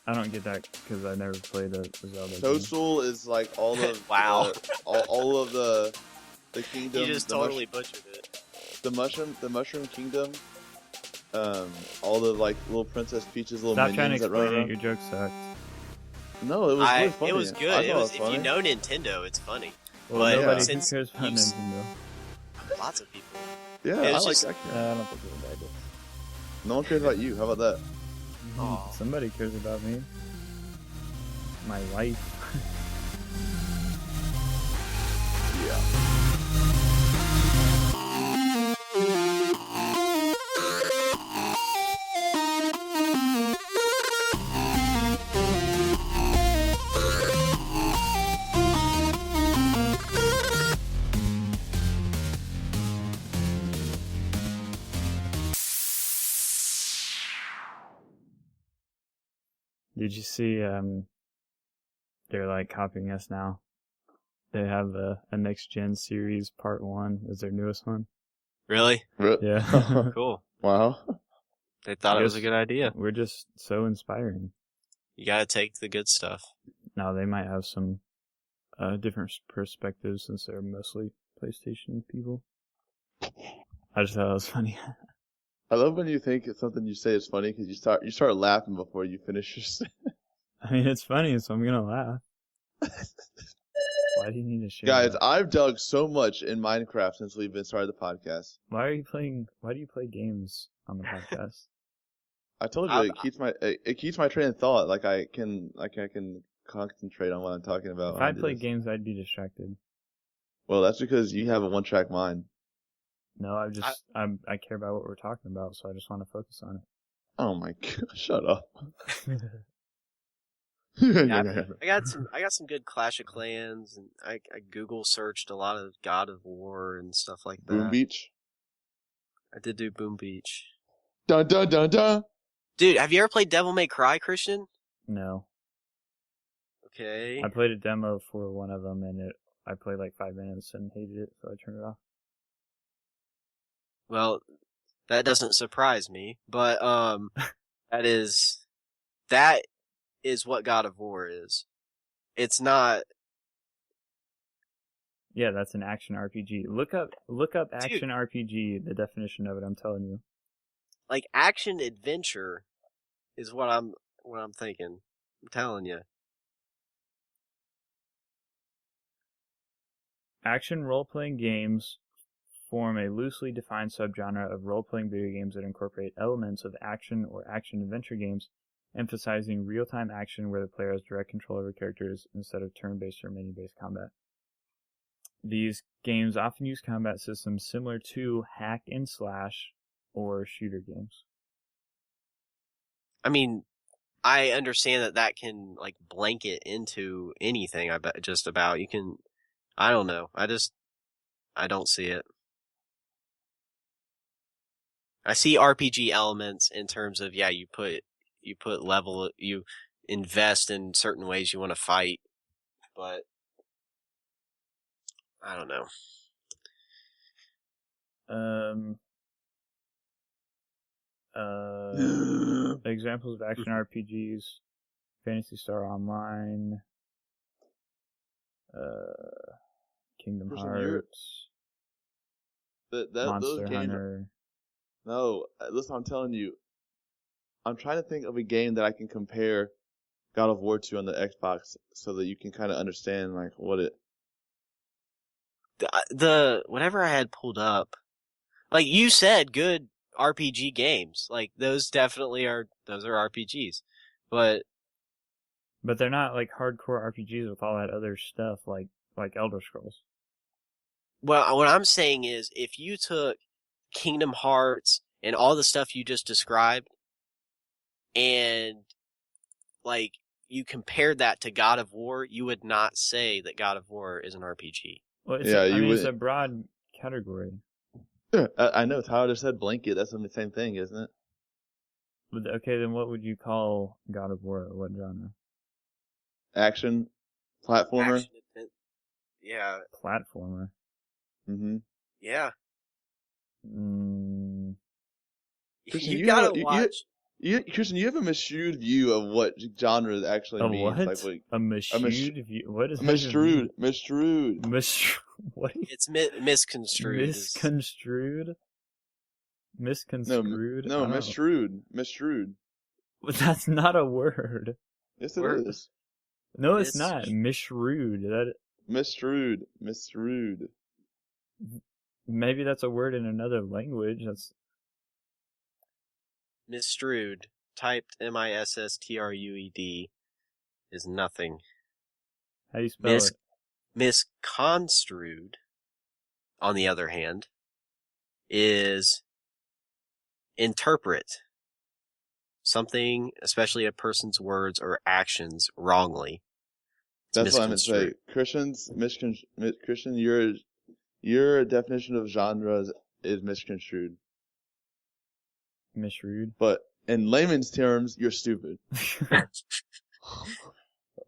I don't get that because I never played a Zelda game. Toadstool is like all of Wow. all of the kingdom. You just totally butchered it. The mushroom kingdom. All the like little Princess Peach's little Stop trying to minions that run explain it. around. Your joke sucked. No, it was really funny. It was good. I thought it was If funny. you know Nintendo, it's funny. Well, But nobody since cares about you've- Nintendo. Lots of people. Yeah, It I was like just- that. I don't think it's a bad idea. No one cares about you. How about that? Aw. Somebody cares about me. My life. Yeah. Did you see they're like copying us now. They have a next gen series part 1 is their newest one. Really? Yeah. Cool. Wow. They thought it was a good idea. We're just so inspiring. You gotta take the good stuff. Now they might have some different perspectives since they're mostly PlayStation people. I just thought it was funny. I love when you think something you say is funny because you start laughing before you finish your sentence. I mean, it's funny, so I'm gonna laugh. Why do you need to share Guys, that? I've dug so much in Minecraft since we've been started the podcast. Why do you play games on the podcast? I told you it keeps my train of thought. Like I can concentrate on what I'm talking about. If when I do played this. games, I'd be distracted. Well, that's because you have a one-track mind. No, I care about what we're talking about, so I just want to focus on Oh my god! Shut up. it. Yeah, I got some good Clash of Clans, and I Google searched a lot of God of War and stuff like that. Boom Beach. I did do Boom Beach. Dun dun dun dun. Dude, have you ever played Devil May Cry, Christian? No, Okay. I played a demo for one of them, and I played like 5 minutes and hated it, so I turned it off. Well, that doesn't surprise me, but that is what God of War is. It's not. Yeah, that's an action RPG. Look up action RPG. The definition of it, I'm telling you. Like action adventure is what I'm thinking. I'm telling you. Action role-playing games form a loosely defined subgenre of role-playing video games that incorporate elements of action or action-adventure games, emphasizing real-time action where the player has direct control over characters instead of turn-based or menu-based combat. These games often use combat systems similar to hack and slash or shooter games. I mean, I understand that can like blanket into anything. I bet just about you can. I don't know. I don't see it. I see RPG elements in terms of you put level, you invest in certain ways you want to fight, but I don't know. Examples of action RPGs: Phantasy Star Online, Kingdom Christian, Hearts, those Monster games. Hunter. No, listen, I'm telling you. I'm trying to think of a game that I can compare God of War to on the Xbox, so that you can kind of understand like what it. The whatever I had pulled up, like you said, good RPG games. Like those definitely are. Those are RPGs, but they're not like hardcore RPGs with all that other stuff like Elder Scrolls. well, what I'm saying is, if you took Kingdom Hearts and all the stuff you just described, and like you compared that to God of War, you would not say that God of War is an RPG. Well, Yeah, it's a broad category. I know Tyler just said blanket. That's the same thing, isn't it? But, okay, then what would you call God of War? What genre? Action, platformer. Yeah. Platformer. Mm-hmm. Yeah. Christian, You gotta watch. Christian, you have a misstrued view of what genre actually means. What? Like, A misstrued view? What is that? Misstrued. What? It's misconstrued. Misconstrued? Misconstrued? No, misstrued. But that's not a word. Yes, it is. No, it's not. Misstrued. Misstrued. Maybe that's a word in another language. That's Misstrued, typed MISSTRUED, is nothing. how do you spell it? Misconstrued, on the other hand, is interpret something, especially a person's words or actions, wrongly. That's what I'm going to say. Christian, your definition of genre is misconstrued. Misrude. But in layman's terms, you're stupid.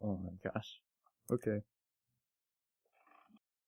Oh my gosh. Okay.